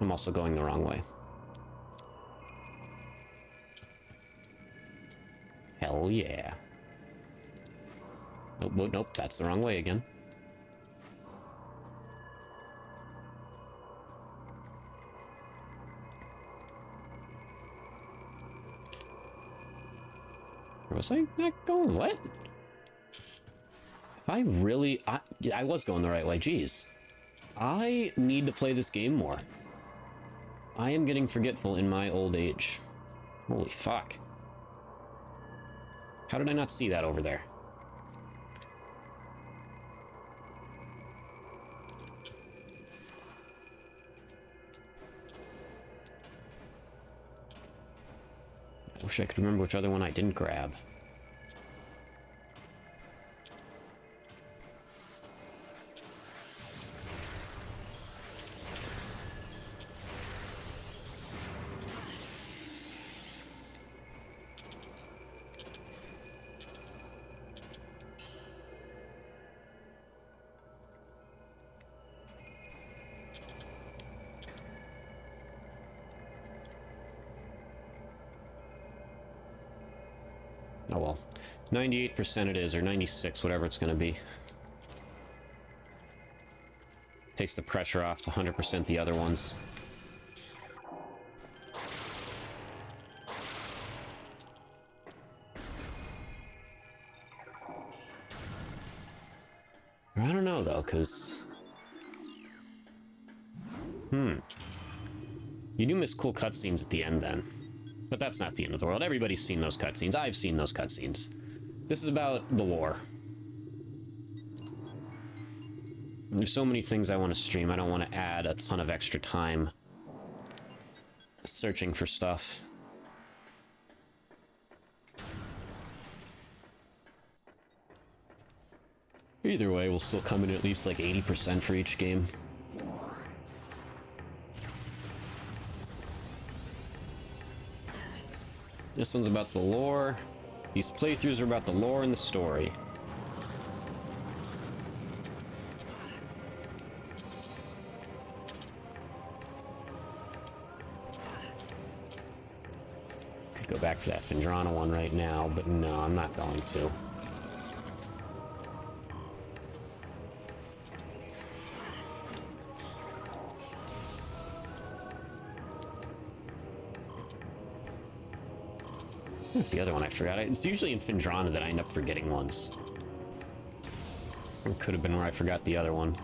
I'm also going the wrong way. Hell yeah. Nope, nope, that's the wrong way again. Or was I not going? What? If I really... I was going the right way, jeez. I need to play this game more. I am getting forgetful in my old age. Holy fuck. How did I not see that over there? I wish I could remember which other one I didn't grab. Oh well, 98% it is, or 96, whatever it's going to be. Takes the pressure off to 100% the other ones. I don't know, though, because... You do miss cool cutscenes at the end, then. But that's not the end of the world. Everybody's seen those cutscenes. I've seen those cutscenes. This is about the lore. There's so many things I want to stream. I don't want to add a ton of extra time searching for stuff. Either way, we'll still come in at least like 80% for each game. This one's about the lore. These playthroughs are about the lore and the story. Go back for that Findrana one right now, but no, I'm not going to. What's the other one I forgot? It's usually in Findrana that I end up forgetting ones. It could have been where I forgot the other one.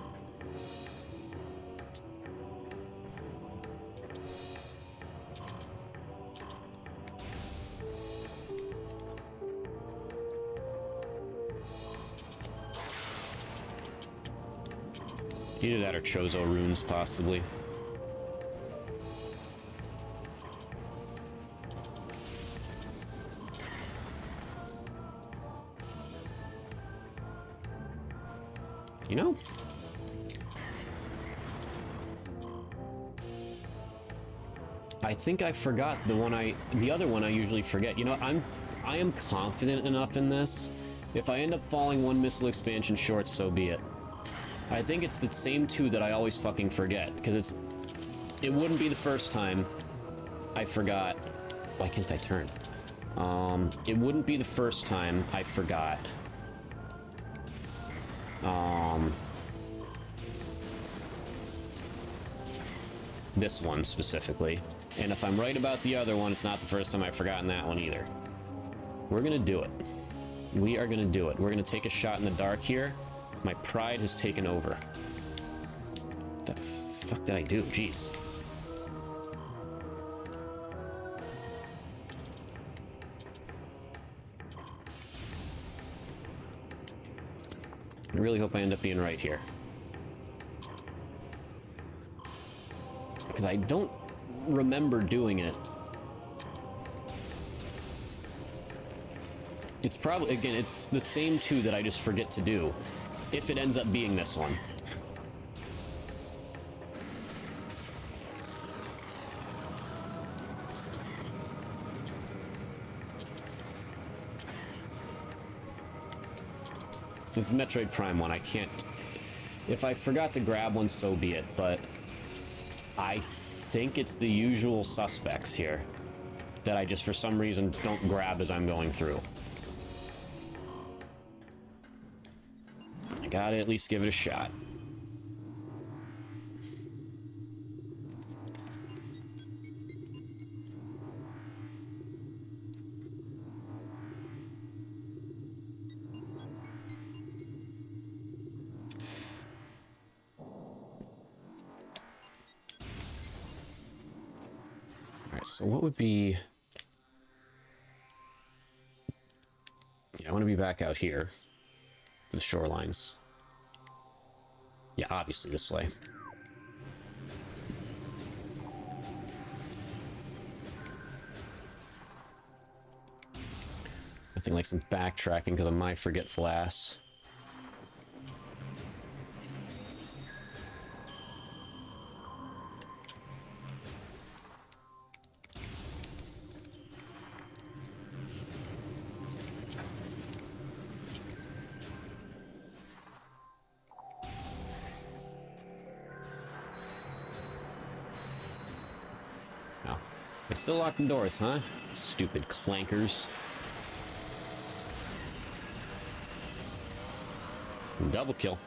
Either that or Chozo runes, possibly. You know? I think I forgot the other one I usually forget. You know, I am confident enough in this. If I end up falling one missile expansion short, so be it. I think it's the same two that I always fucking forget, because it wouldn't be the first time I forgot. Why can't I turn? It wouldn't be the first time I forgot. This one specifically. And if I'm right about the other one, it's not the first time I've forgotten that one either. We're gonna do it. We are gonna do it. We're gonna take a shot in the dark here. My pride has taken over. What the fuck did I do? Jeez. I really hope I end up being right here. Because I don't remember doing it. It's probably, again, it's the same two that I just forget to do. If it ends up being this one. This is Metroid Prime 1, I can't... If I forgot to grab one, so be it, but... I think it's the usual suspects here that I just, for some reason, don't grab as I'm going through. I gotta at least give it a shot. Alright, so what would be... Yeah, I want to be back out here. The shorelines. Yeah, obviously this way. Nothing like some backtracking because of my forgetful ass. Oh. They still lock the doors, huh? Stupid clankers. Double kill.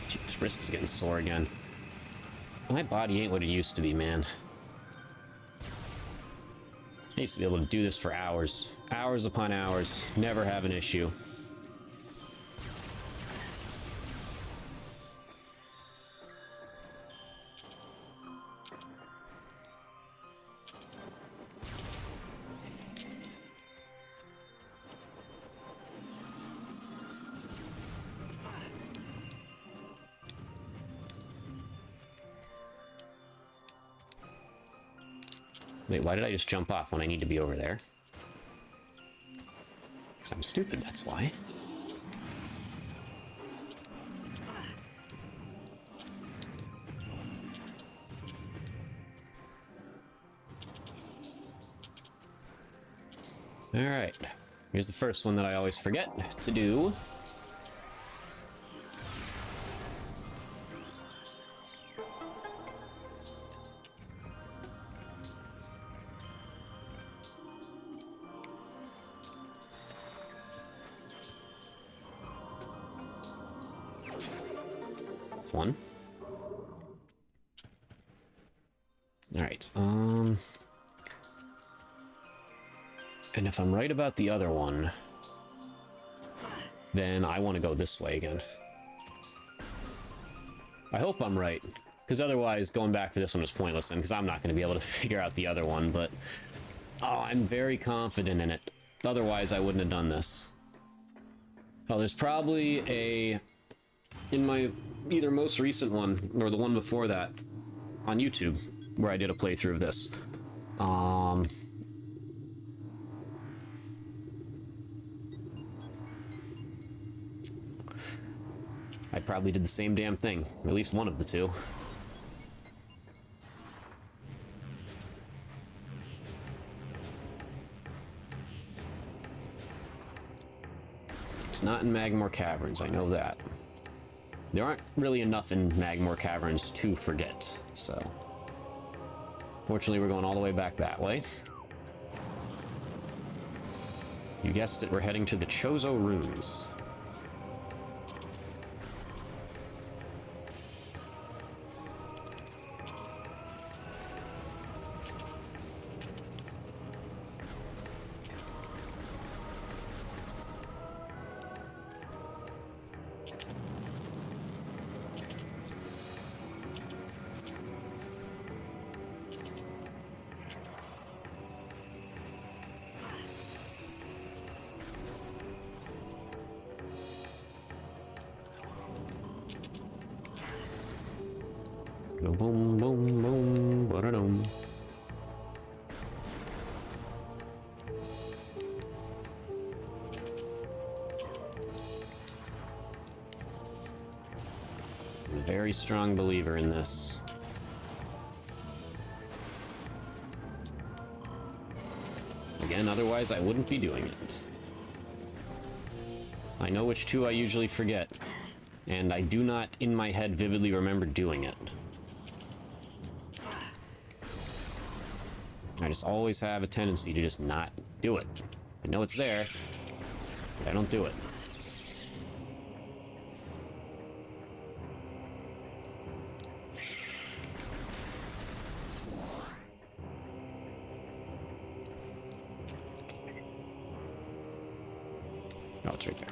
Jeez, wrist is getting sore again. My body ain't what it used to be, man. I used to be able to do this for hours. Hours upon hours. Never have an issue. Wait, why did I just jump off when I need to be over there? Because I'm stupid, that's why. Alright. Here's the first one that I always forget to do. That's one. Alright, and if I'm right about the other one, then I want to go this way again. I hope I'm right, because otherwise going back for this one is pointless, and because I'm not going to be able to figure out the other one, but oh, I'm very confident in it. Otherwise, I wouldn't have done this. Oh, there's probably a... in my either most recent one, or the one before that, on YouTube, where I did a playthrough of this. I probably did the same damn thing. At least one of the two. It's not in Magmore Caverns, I know that. There aren't really enough in Magmore Caverns to forget, so... Fortunately, we're going all the way back that way. You guessed it, we're heading to the Chozo Runes. Go boom, boom, boom, ba-da-dum. I'm a very strong believer in this. Again, otherwise I wouldn't be doing it. I know which two I usually forget, and I do not in my head vividly remember doing it. I just always have a tendency to just not do it. I know it's there, but I don't do it. Oh, it's right there.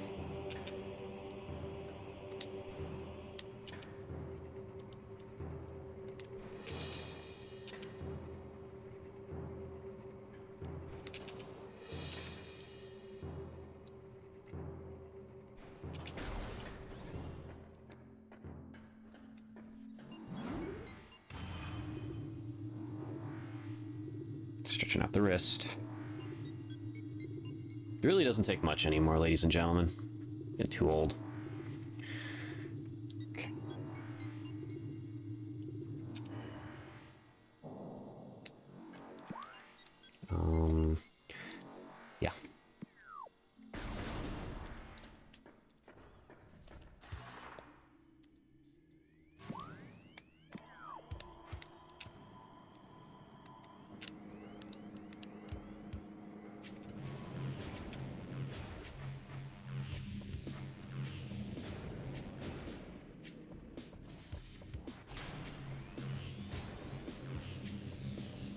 Stretching out the wrist. It really doesn't take much anymore, ladies and gentlemen. Get too old. Okay. Yeah.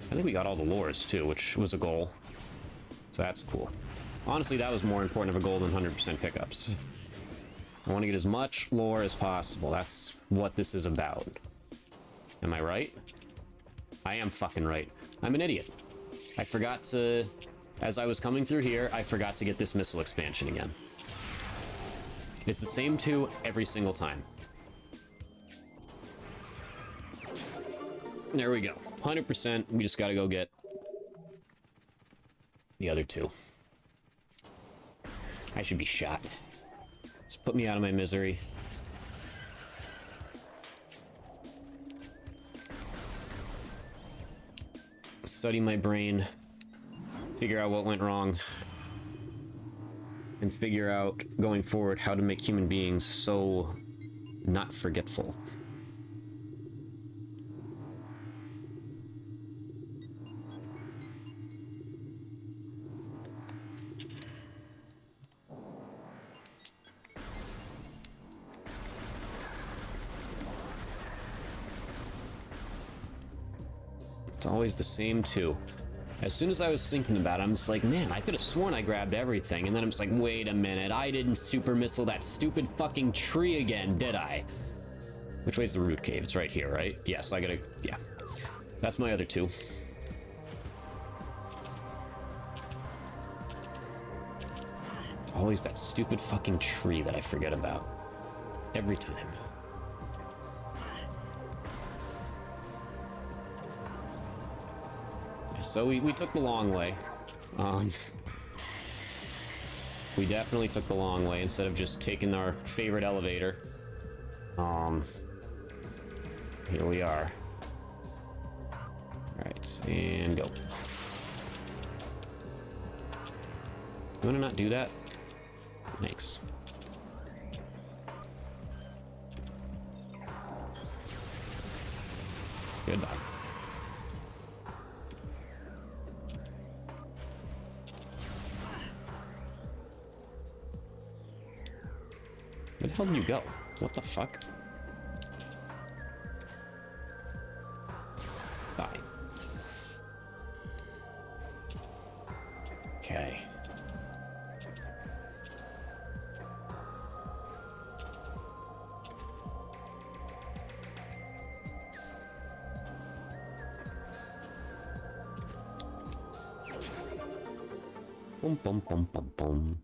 I think we got all the lures too, which was a goal. So that's cool. Honestly, that was more important of a goal than 100% pickups. I want to get as much lore as possible. That's what this is about. Am I right? I am fucking right. I'm an idiot. I forgot to... As I was coming through here, I forgot to get this missile expansion again. It's the same two every single time. There we go. 100%. We just gotta go get the other two. I should be shot. Just put me out of my misery. Study my brain. Figure out what went wrong. and figure out, going forward, how to make human beings so not forgetful. It's always the same, too. As soon as I was thinking about it, I'm just like, man, I could have sworn I grabbed everything. And then I'm just like, wait a minute, I didn't super missile that stupid fucking tree again, did I? Which way's the root cave? It's right here, right? Yes, I gotta, yeah. That's my other two. It's always that stupid fucking tree that I forget about. Every time. So we took the long way. We definitely took the long way instead of just taking our favorite elevator. Here we are. Alright, and go. You wanna not do that? Thanks. Goodbye. Where the hell did you go? What the fuck? Die. Okay. Boom, boom, boom, boom, boom.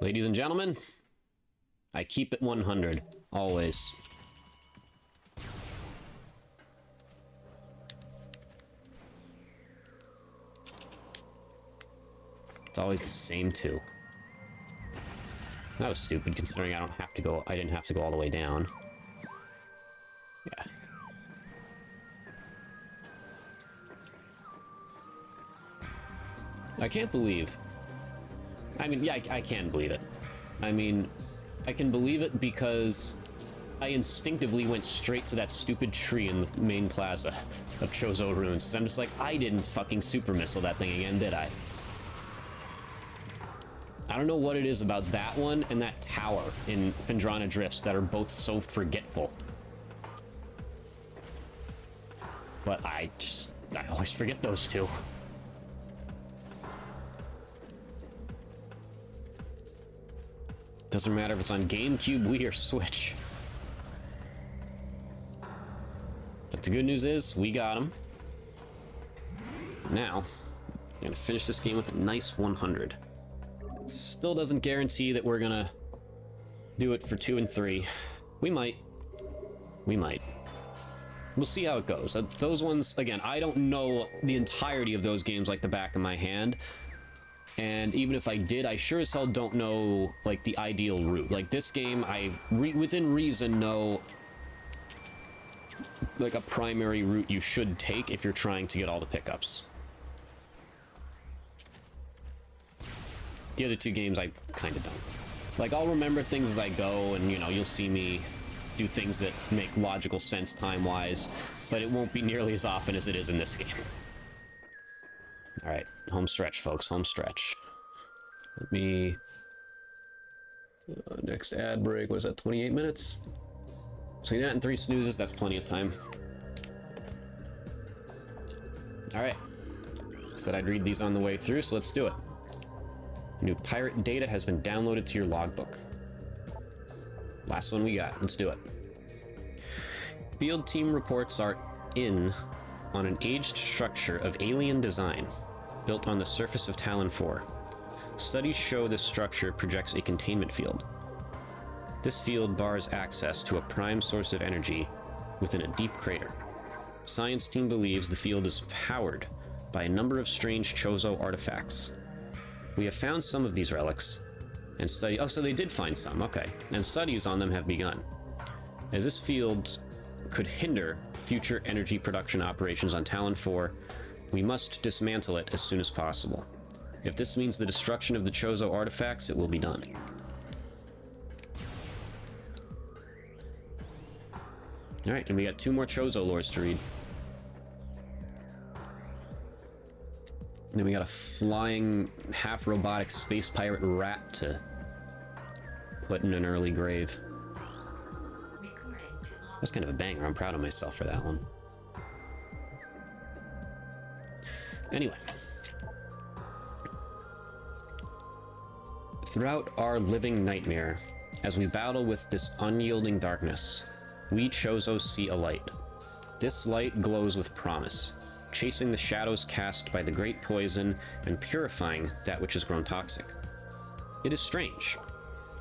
Ladies and gentlemen, I keep it 100, always. It's always the same too. That was stupid considering I didn't have to go all the way down. Yeah. I can't believe. I mean, yeah, I can believe it. I mean, I can believe it because I instinctively went straight to that stupid tree in the main plaza of Chozo Ruins. I'm just like, I didn't fucking super missile that thing again, did I? I don't know what it is about that one and that tower in Phendrana Drifts that are both so forgetful. But I always forget those two. Doesn't matter if it's on GameCube, Wii, or Switch. But the good news is, we got him. Now, I'm gonna finish this game with a nice 100. It still doesn't guarantee that we're gonna do it for 2 and 3. We might. We might. We'll see how it goes. Those ones, again, I don't know the entirety of those games like the back of my hand. And even if I did, I sure as hell don't know, like, the ideal route. Like, this game, I, within reason, know, like, a primary route you should take if you're trying to get all the pickups. The other two games, I kind of don't. Like, I'll remember things as I go, and, you know, you'll see me do things that make logical sense time-wise, but it won't be nearly as often as it is in this game. Alright, home stretch, folks, home stretch. Let me... next ad break, what is that, 28 minutes? Between that and 3 snoozes, that's plenty of time. Alright. Said I'd read these on the way through, so let's do it. New pirate data has been downloaded to your logbook. Last one we got, let's do it. Field team reports are in on an aged structure of alien design, built on the surface of Talon 4. Studies show this structure projects a containment field. This field bars access to a prime source of energy within a deep crater. Science team believes the field is powered by a number of strange Chozo artifacts. We have found some of these relics, And study... Oh, so they did find some, okay. And studies on them have begun. As this field could hinder future energy production operations on Talon 4, we must dismantle it as soon as possible. If this means the destruction of the Chozo artifacts, it will be done. Alright, and we got 2 more Chozo lores to read. And then we got a flying, half-robotic space pirate rat to put in an early grave. That's kind of a banger. I'm proud of myself for that one. Anyway. Throughout our living nightmare, as we battle with this unyielding darkness, we Chozo see a light. This light glows with promise, chasing the shadows cast by the great poison and purifying that which has grown toxic. It is strange,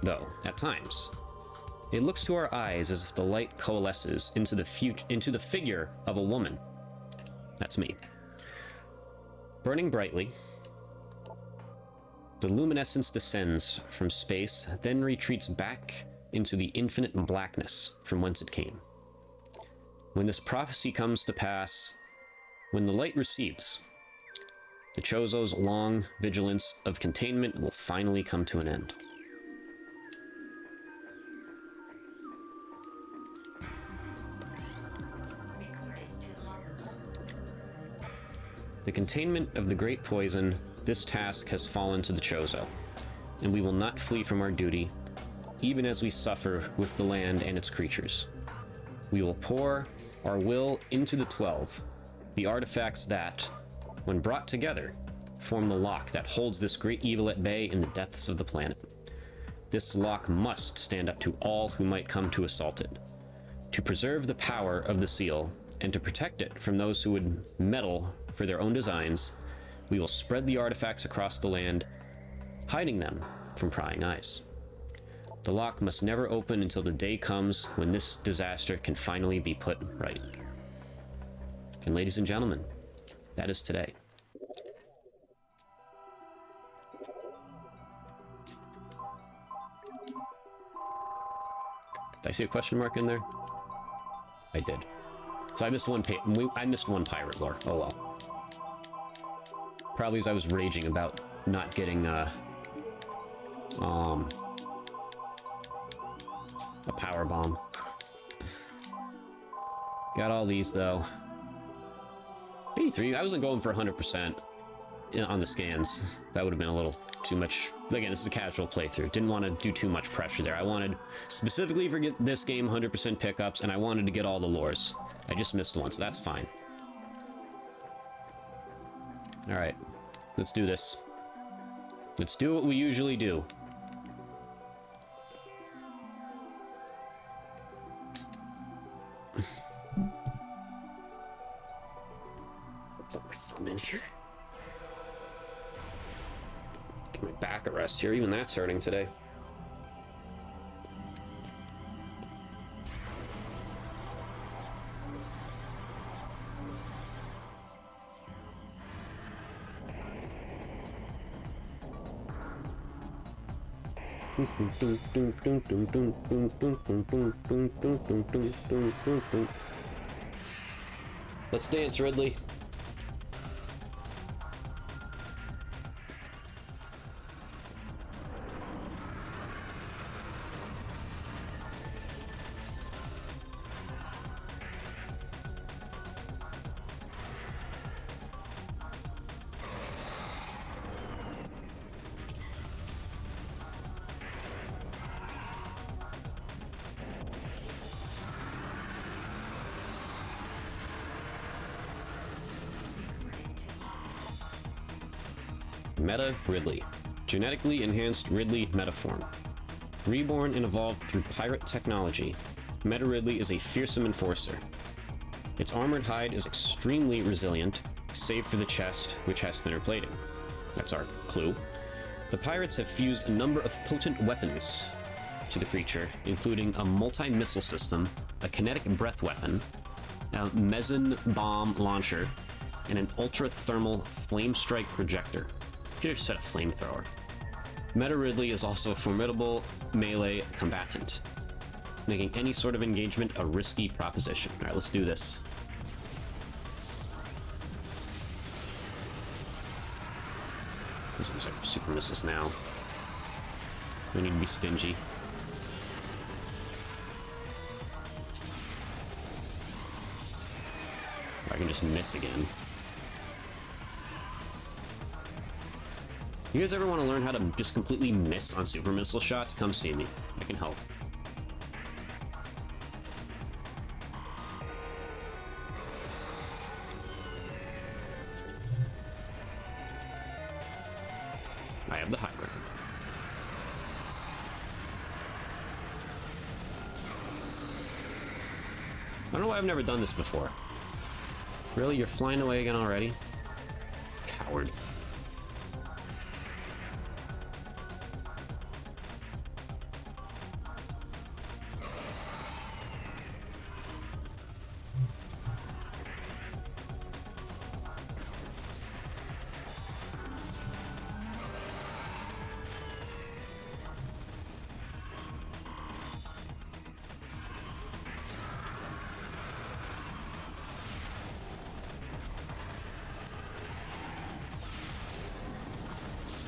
though, at times. It looks to our eyes as if the light coalesces into the figure of a woman. That's me. Burning brightly, the luminescence descends from space, then retreats back into the infinite blackness from whence it came. When this prophecy comes to pass, when the light recedes, the Chozo's long vigilance of containment will finally come to an end. The containment of the great poison, this task has fallen to the Chozo, and we will not flee from our duty, even as we suffer with the land and its creatures. We will pour our will into the 12, the artifacts that, when brought together, form the lock that holds this great evil at bay in the depths of the planet. This lock must stand up to all who might come to assault it. To preserve the power of the seal, and to protect it from those who would meddle for their own designs, we will spread the artifacts across the land, hiding them from prying eyes. The lock must never open until the day comes when this disaster can finally be put right. And ladies and gentlemen, that is today. Did I see a question mark in there? I did. So I missed one pirate lore. Oh well. Probably as I was raging about not getting a power bomb. Got all these though. 83. I wasn't going for 100% on the scans. That would have been a little too much. Again, this is a casual playthrough. Didn't want to do too much pressure there. I wanted specifically for this game 100% pickups, and I wanted to get all the lores. I just missed one, so that's fine. All right, let's do this. Let's do what we usually do. Put my thumb in here. Get my back a rest here. Even that's hurting today. Let's dance, Ridley. Meta Ridley. Genetically enhanced Ridley metaform. Reborn and evolved through pirate technology, Meta Ridley is a fearsome enforcer. Its armored hide is extremely resilient, save for the chest, which has thinner plating. That's our clue. The pirates have fused a number of potent weapons to the creature, including a multi-missile system, a kinetic breath weapon, a meson bomb launcher, and an ultra-thermal flame strike projector. Could have said a flamethrower. Meta Ridley is also a formidable melee combatant, making any sort of engagement a risky proposition. Alright, let's do this. This looks like super missiles now. We need to be stingy. I can just miss again. You guys ever want to learn how to just completely miss on super missile shots? Come see me. I can help. I have the high ground. I don't know why I've never done this before. Really? You're flying away again already? Coward.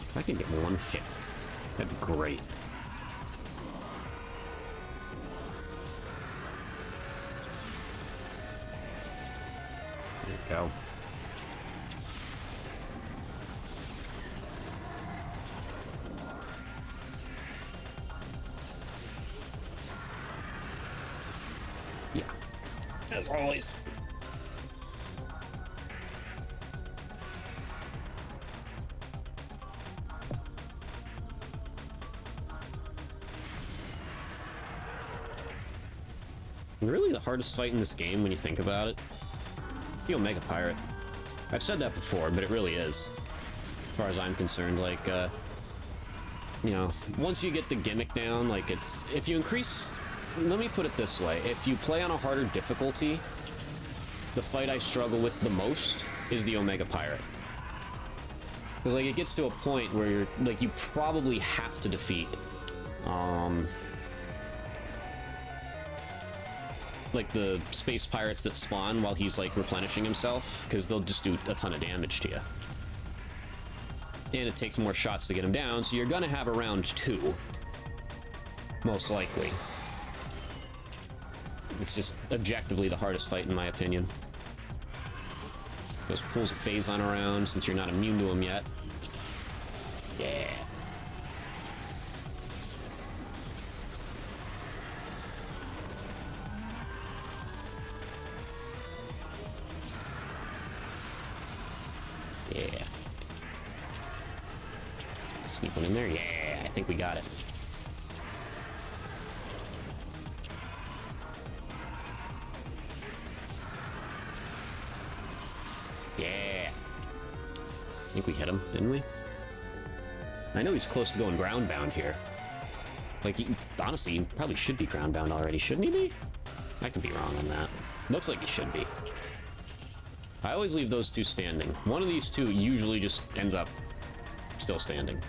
If I can get one hit, that'd be great. There you go. Yeah, as always. Really the hardest fight in this game when you think about it, it's the Omega Pirate. I've said that before, but it really is, as far as I'm concerned. Like, you know, once you get the gimmick down, like, it's, if you increase, let me put it this way, if you play on a harder difficulty, the fight I struggle with the most is the Omega Pirate. Because, like, it gets to a point where you're, like, you probably have to defeat, like the space pirates that spawn while he's like replenishing himself, because they'll just do a ton of damage to you. And it takes more shots to get him down, so you're gonna have a round 2. Most likely. It's just objectively the hardest fight in my opinion. Those pulls a Phazon around since you're not immune to him yet. Yeah. Yeah. Sneak one in there. Yeah, I think we got it. Yeah. I think we hit him, didn't we? I know he's close to going ground bound here. Like, honestly, he probably should be ground bound already, shouldn't he be? I could be wrong on that. Looks like he should be. I always leave those two standing. One of these two usually just ends up still standing.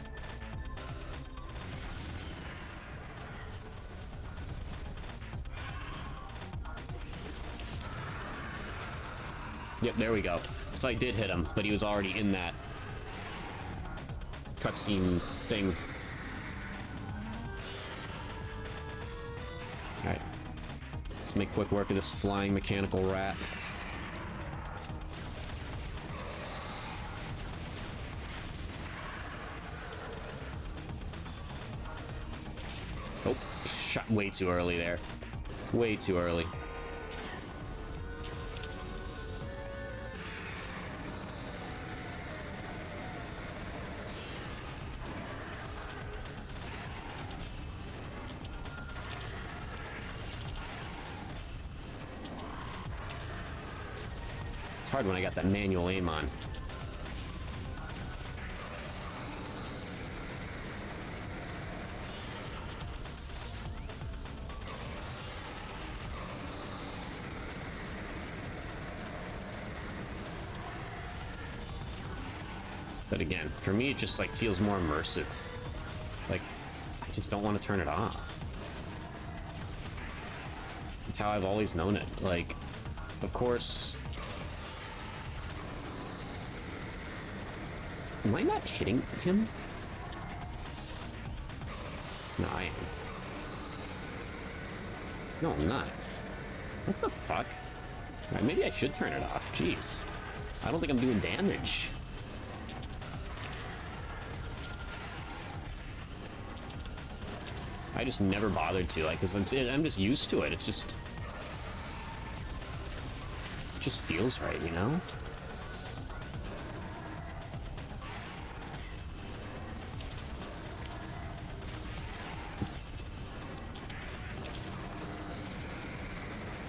Yep, there we go. So I did hit him, but he was already in that cutscene thing. Alright. Let's make quick work of this flying mechanical rat. Oh, shot way too early there. Way too early. It's hard when I got that manual aim on. But again, for me, it just like feels more immersive. Like, I just don't want to turn it off. It's how I've always known it. Like, of course... Am I not hitting him? No, I am. No, I'm not. What the fuck? Alright, maybe I should turn it off. Jeez. I don't think I'm doing damage. I just never bothered to, like, because I'm just used to it. It's just... It just feels right, you know?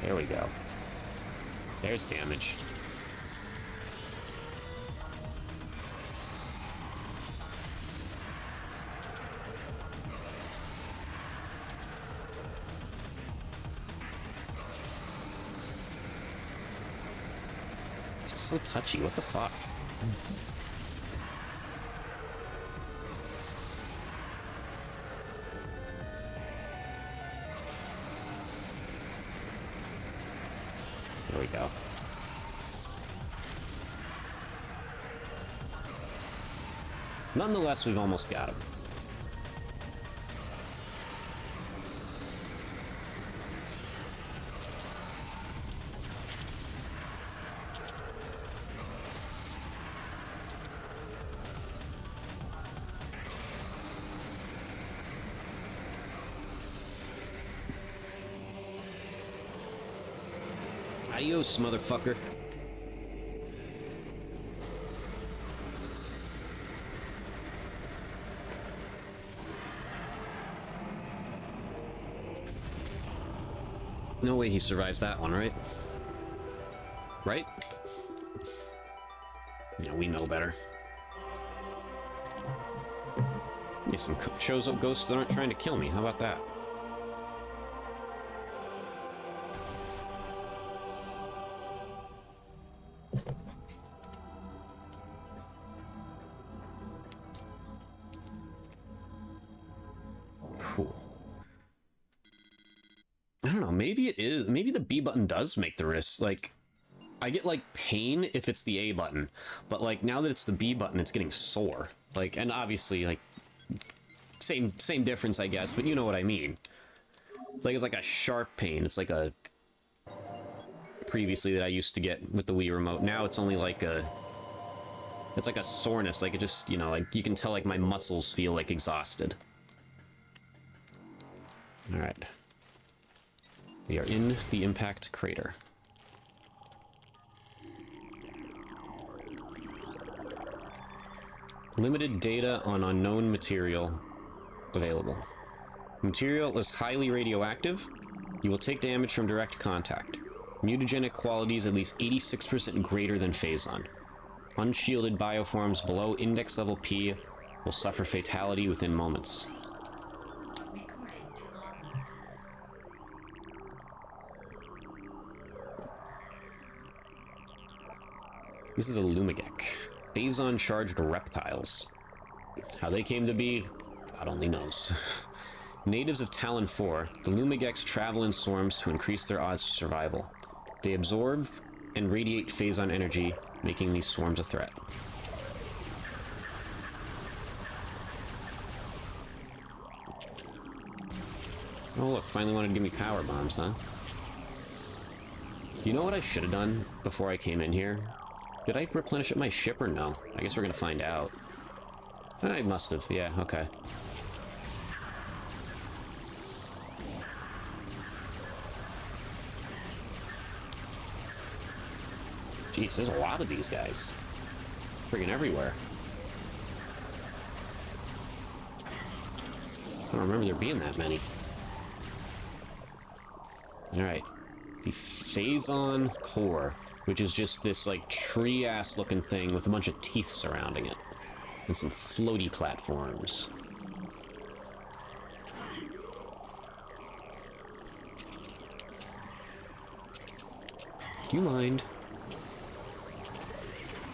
There we go. There's damage. It's so touchy, what the fuck? There we go. Nonetheless, we've almost got him. Adios, motherfucker. No way he survives that one, right? Right? Yeah, we know better. Need some Chozo ghosts that aren't trying to kill me. How about that? I don't know, maybe it is. Maybe the B button does make the wrist, like, I get, like, pain if it's the A button, but, like, now that it's the B button, it's getting sore. Like, and obviously, like, same difference, I guess, but you know what I mean. It's like a sharp pain. It's like a... Previously that I used to get with the Wii Remote. Now it's only like a... It's like a soreness, like it just, you know, like, you can tell, like, my muscles feel, like, exhausted. Alright. We are in the impact crater. Limited data on unknown material available. Material is highly radioactive. You will take damage from direct contact. Mutagenic qualities at least 86% greater than Phazon. Unshielded bioforms below index level P will suffer fatality within moments. This is a Lumigek. Phazon-charged reptiles. How they came to be, God only knows. Natives of Talon 4, the Lumigeks travel in swarms to increase their odds of survival. They absorb and radiate Phazon energy, making these swarms a threat. Oh look, finally wanted to give me power bombs, huh? You know what I should have done before I came in here? Did I replenish my ship or no? I guess we're gonna find out. I must have, yeah, okay. Jeez, there's a lot of these guys. Friggin' everywhere. I don't remember there being that many. Alright. The Phazon core, which is just this, like, tree-ass looking thing with a bunch of teeth surrounding it. And some floaty platforms. Do you mind?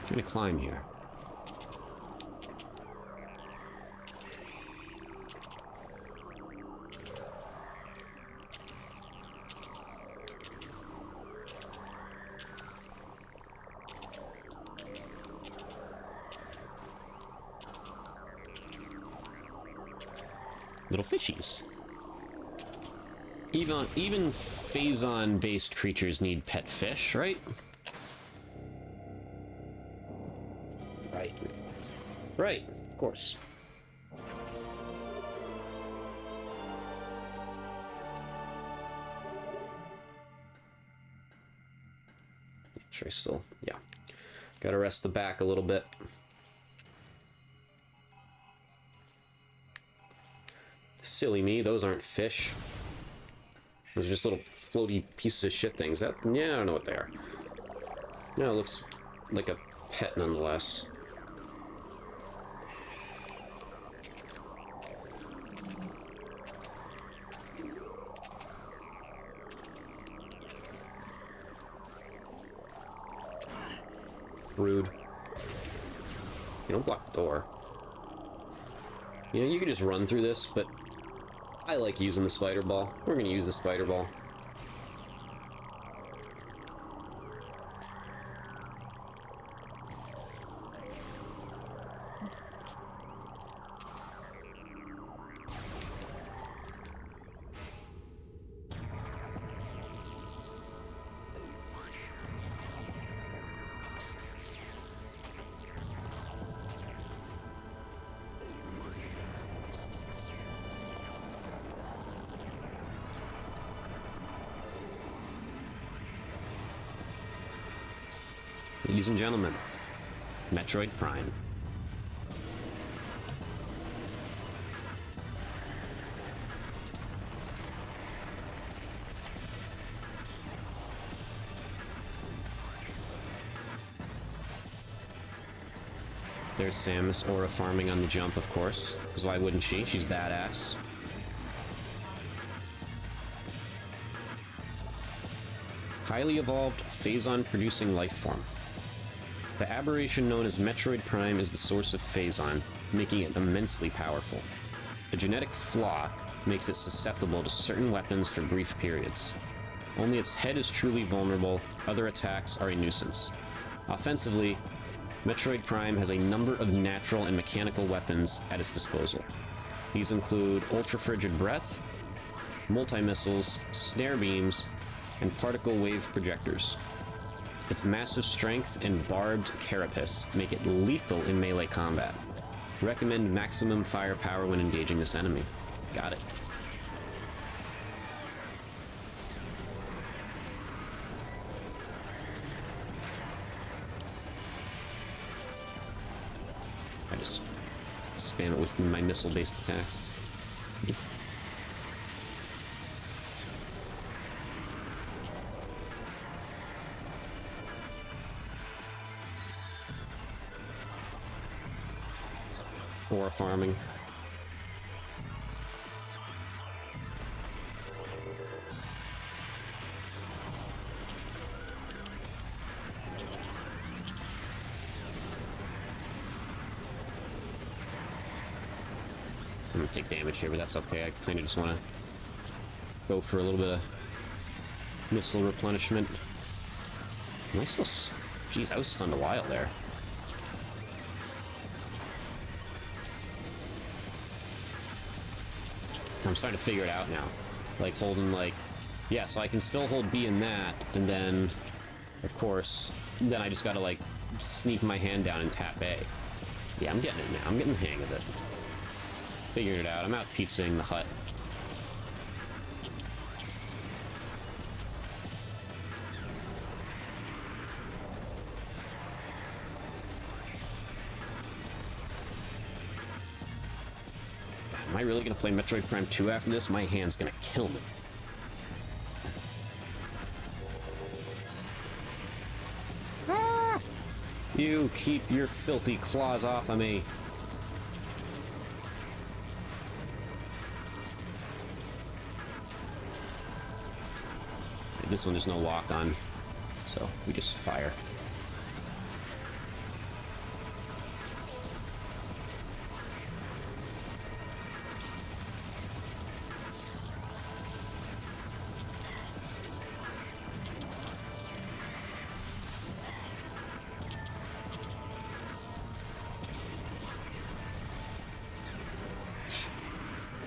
I'm trying to climb here. little fishies. Even Phazon-based creatures need pet fish, right? Right. Right, of course. Sure, still, yeah. Gotta rest the back a little bit. Silly me, those aren't fish. Those are just little floaty pieces of shit things. That, yeah, I don't know what they are. No, it looks like a pet nonetheless. Rude. You don't block the door. You know, you could just run through this, but I like using the spider ball. We're gonna use the spider ball. Ladies and gentlemen, Metroid Prime. There's Samus aura farming on the jump, of course, because why wouldn't she? She's badass. Highly evolved Phazon-producing life form. The aberration known as Metroid Prime is the source of Phazon, making it immensely powerful. A genetic flaw makes it susceptible to certain weapons for brief periods. Only its head is truly vulnerable, other attacks are a nuisance. Offensively, Metroid Prime has a number of natural and mechanical weapons at its disposal. These include ultra-frigid breath, multi-missiles, snare beams, and particle wave projectors. Its massive strength and barbed carapace make it lethal in melee combat. Recommend maximum firepower when engaging this enemy. Got it. I just spam it with my missile-based attacks. Or farming. I'm gonna take damage here, but that's okay. I kind of just want to go for a little bit of missile replenishment. Am I still... Jeez, I was stunned a while there. I'm starting to figure it out now. Like, holding, like... Yeah, so I can still hold B in that, and then, of course, then I just gotta, like, sneak my hand down and tap A. Yeah, I'm getting it now. I'm getting the hang of it. Figured it out. I'm out pizzaing the hut. Am I really going to play Metroid Prime 2 after this? My hand's going to kill me. Ah! You keep your filthy claws off of me. This one there's no lock on, so we just fire.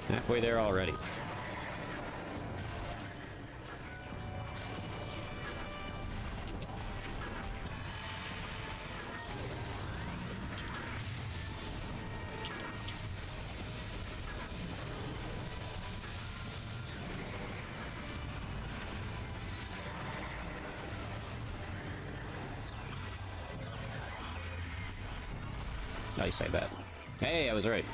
Halfway there already. Nice, I bet. Hey, I was right.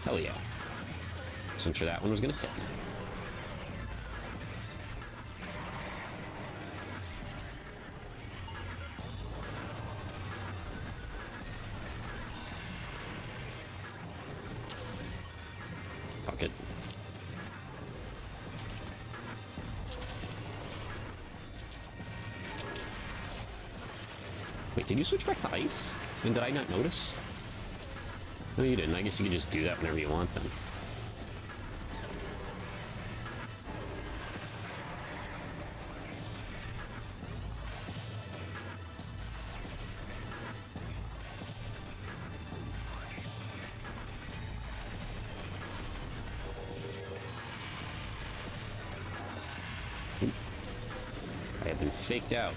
Hell yeah. Wasn't sure that one was gonna hit. Fuck it. Wait, did you switch back to ice? And did I not notice? No, you didn't. I guess you can just do that whenever you want, then. I have been faked out.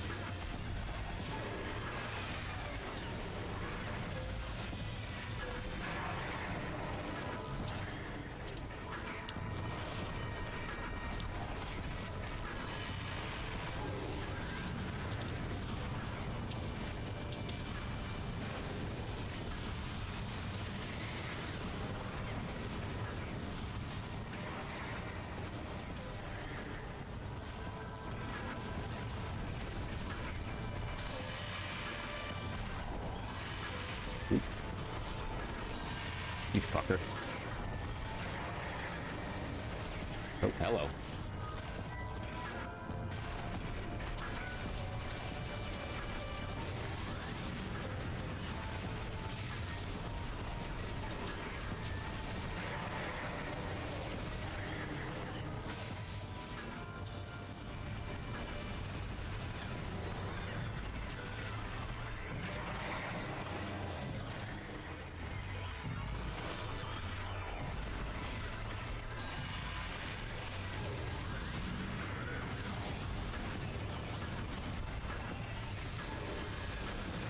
You fucker. Oh, hello.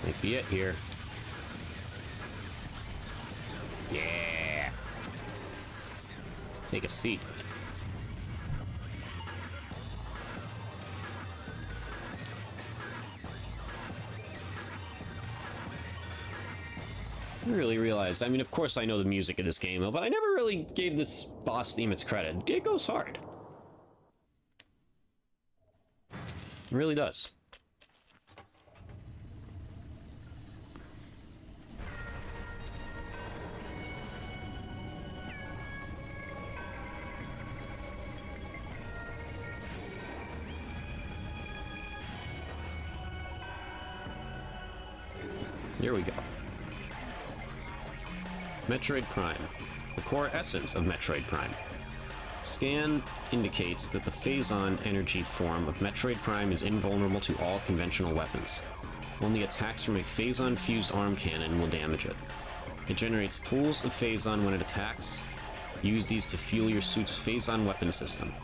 Might be it here. Yeah. Take a seat. I really realized, I mean, of course I know the music of this game, but I never really gave this boss theme its credit. It goes hard. It really does. Here we go. Metroid Prime. The core essence of Metroid Prime. Scan indicates that the Phazon energy form of Metroid Prime is invulnerable to all conventional weapons. Only attacks from a Phazon-fused arm cannon will damage it. It generates pools of Phazon when it attacks. Use these to fuel your suit's Phazon weapon system.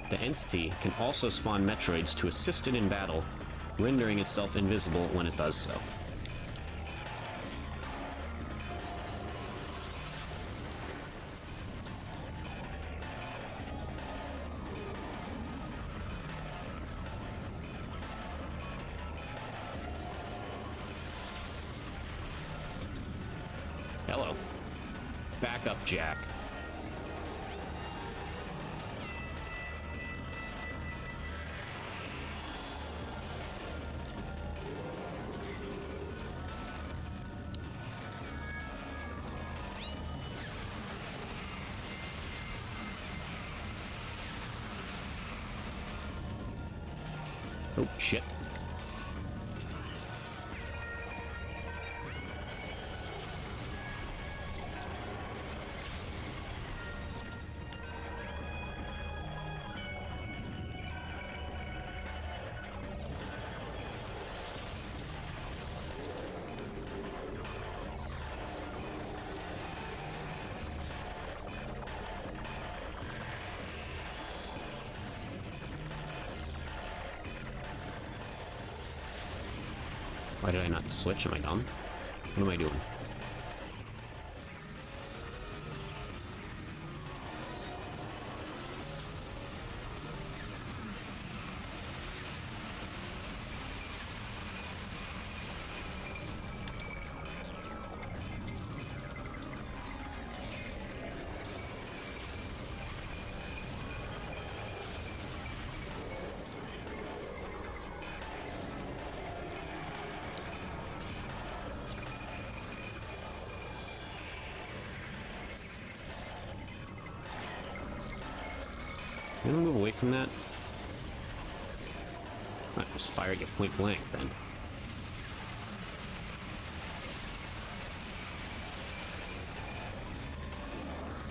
The entity can also spawn Metroids to assist it in battle, rendering itself invisible when it does so. Hello. Back up, Jack. Oh, shit. Why did I not switch? Am I dumb? What am I doing? Can I move away from that? I just fire it point blank then.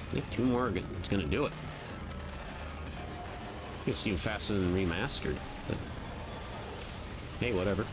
I think 2 more is gonna do it. I think it's even faster than remastered. But hey, whatever.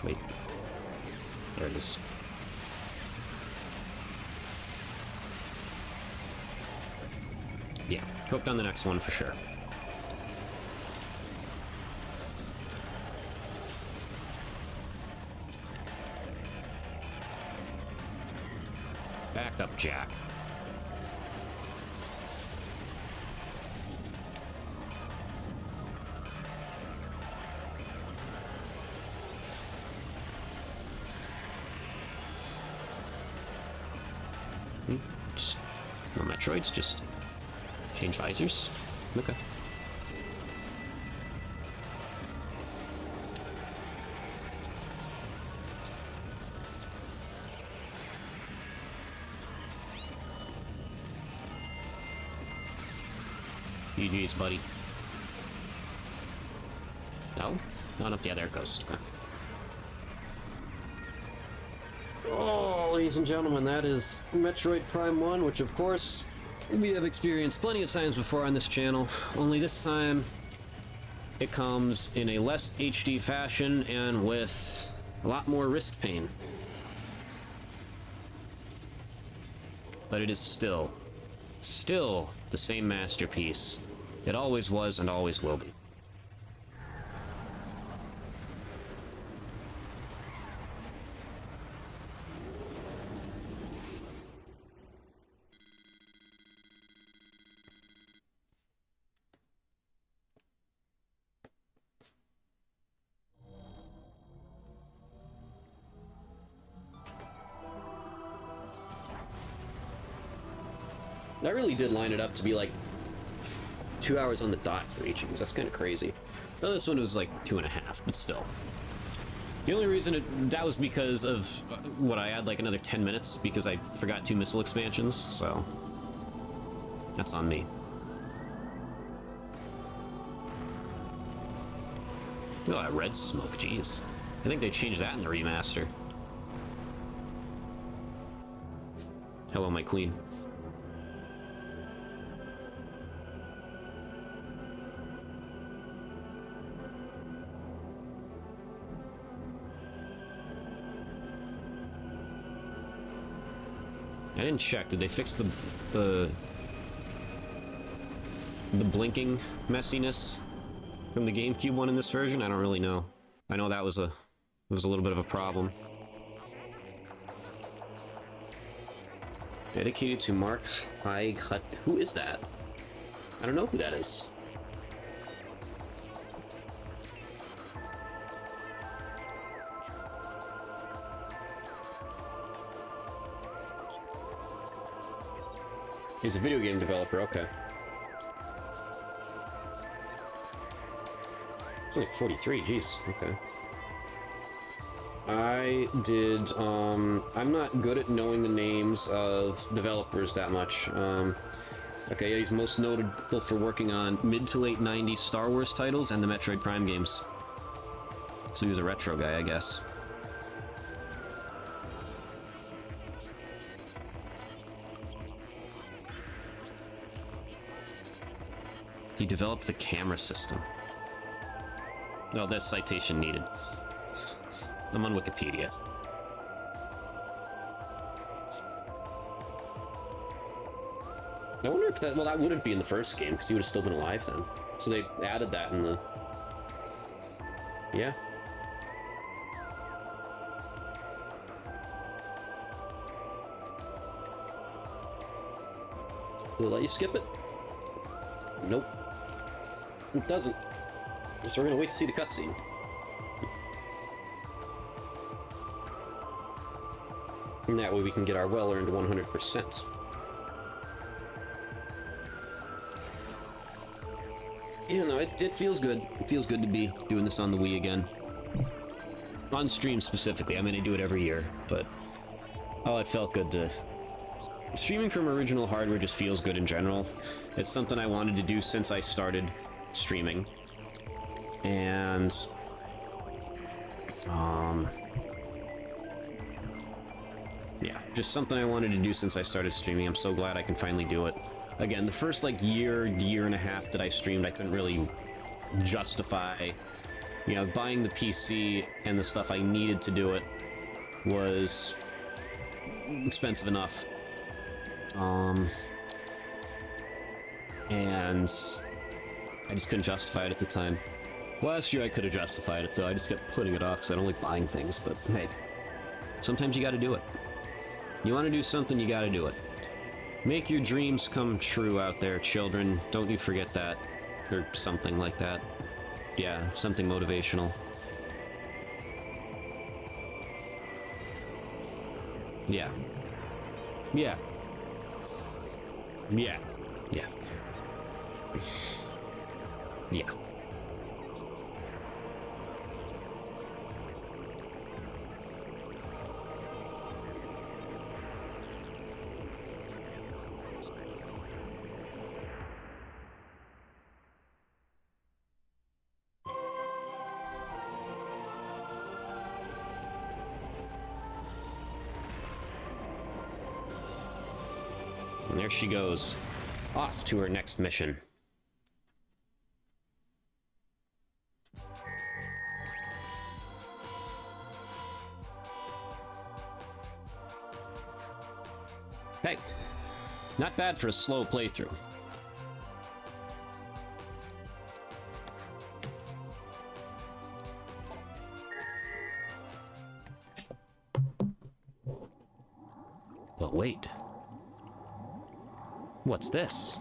Wait. There it is. Yeah, hooked on the next one for sure. Back up, Jack. Just no Metroids, just change visors. Okay. GG's, buddy. No? Not up. Yeah, there it goes. Okay. Oh, ladies and gentlemen, that is Metroid Prime 1, which of course we have experienced plenty of times before on this channel, only this time it comes in a less HD fashion and with a lot more wrist pain. But it is still the same masterpiece. It always was and always will be. I really did line it up to be like 2 hours on the dot for each of these. That's kind of crazy. Well, this one was like 2.5, but still. The only reason that was because of what I had like another 10 minutes because I forgot 2 missile expansions, so that's on me. Look at that red smoke, jeez. I think they changed that in the remaster. Hello, my queen. I didn't check. Did they fix the blinking messiness from the GameCube one in this version? I don't really know. I know that was a little bit of a problem. Dedicated to Mark Haig Hut. Who is that? I don't know who that is. He's a video game developer, okay. It's only 43, jeez, okay. I did, I'm not good at knowing the names of developers that much. Okay, he's most notable for working on mid to late 90s Star Wars titles and the Metroid Prime games. So he was a retro guy, I guess. He developed the camera system. Oh, that's citation needed. I'm on Wikipedia. I wonder if that... Well, that wouldn't be in the first game, because he would have still been alive then. So they added that in the... Yeah. Will it let you skip it? Nope. It doesn't. So we're gonna wait to see the cutscene. And that way we can get our well-earned 100%. Yeah, no, it feels good. It feels good to be doing this on the Wii again. On stream specifically. I mean, I do it every year, but... Oh, it felt good to... Streaming from original hardware just feels good in general. It's something I wanted to do since I started streaming. And... yeah, just something I wanted to do since I started streaming. I'm so glad I can finally do it. Again, the first, like, year and a half that I streamed, I couldn't really justify, you know, buying the PC and the stuff I needed to do it was expensive enough. And I just couldn't justify it at the time. Last year I could have justified it, though. I just kept putting it off because I don't like buying things, but hey, sometimes you gotta do it. You want to do something, you gotta do it. Make your dreams come true out there, children. Don't you forget that. Or something like that. Yeah, something motivational. Yeah. Yeah. Yeah. Yeah. Yeah. And there she goes, off to her next mission. Hey, not bad for a slow playthrough. But wait. What's this?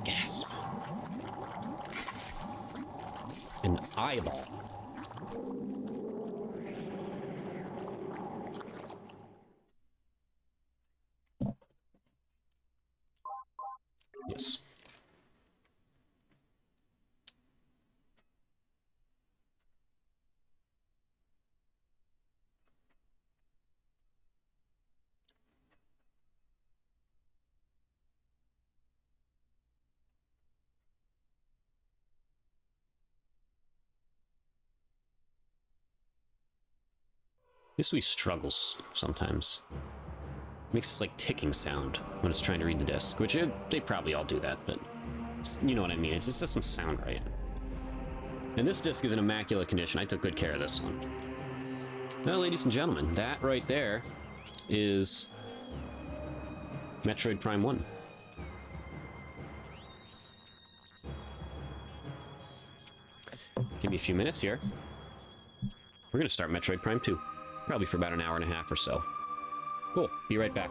Gasp. An eyeball. Yes. This Wii struggles sometimes. Makes this like ticking sound when it's trying to read the disc, which they probably all do that, but you know what I mean. It just doesn't sound right. And this disc is in immaculate condition. I took good care of this one. Well, ladies and gentlemen, that right there is Metroid Prime 1. Give me a few minutes here. We're going to start Metroid Prime 2. Probably for about an hour and a half or so. Cool. Be right back.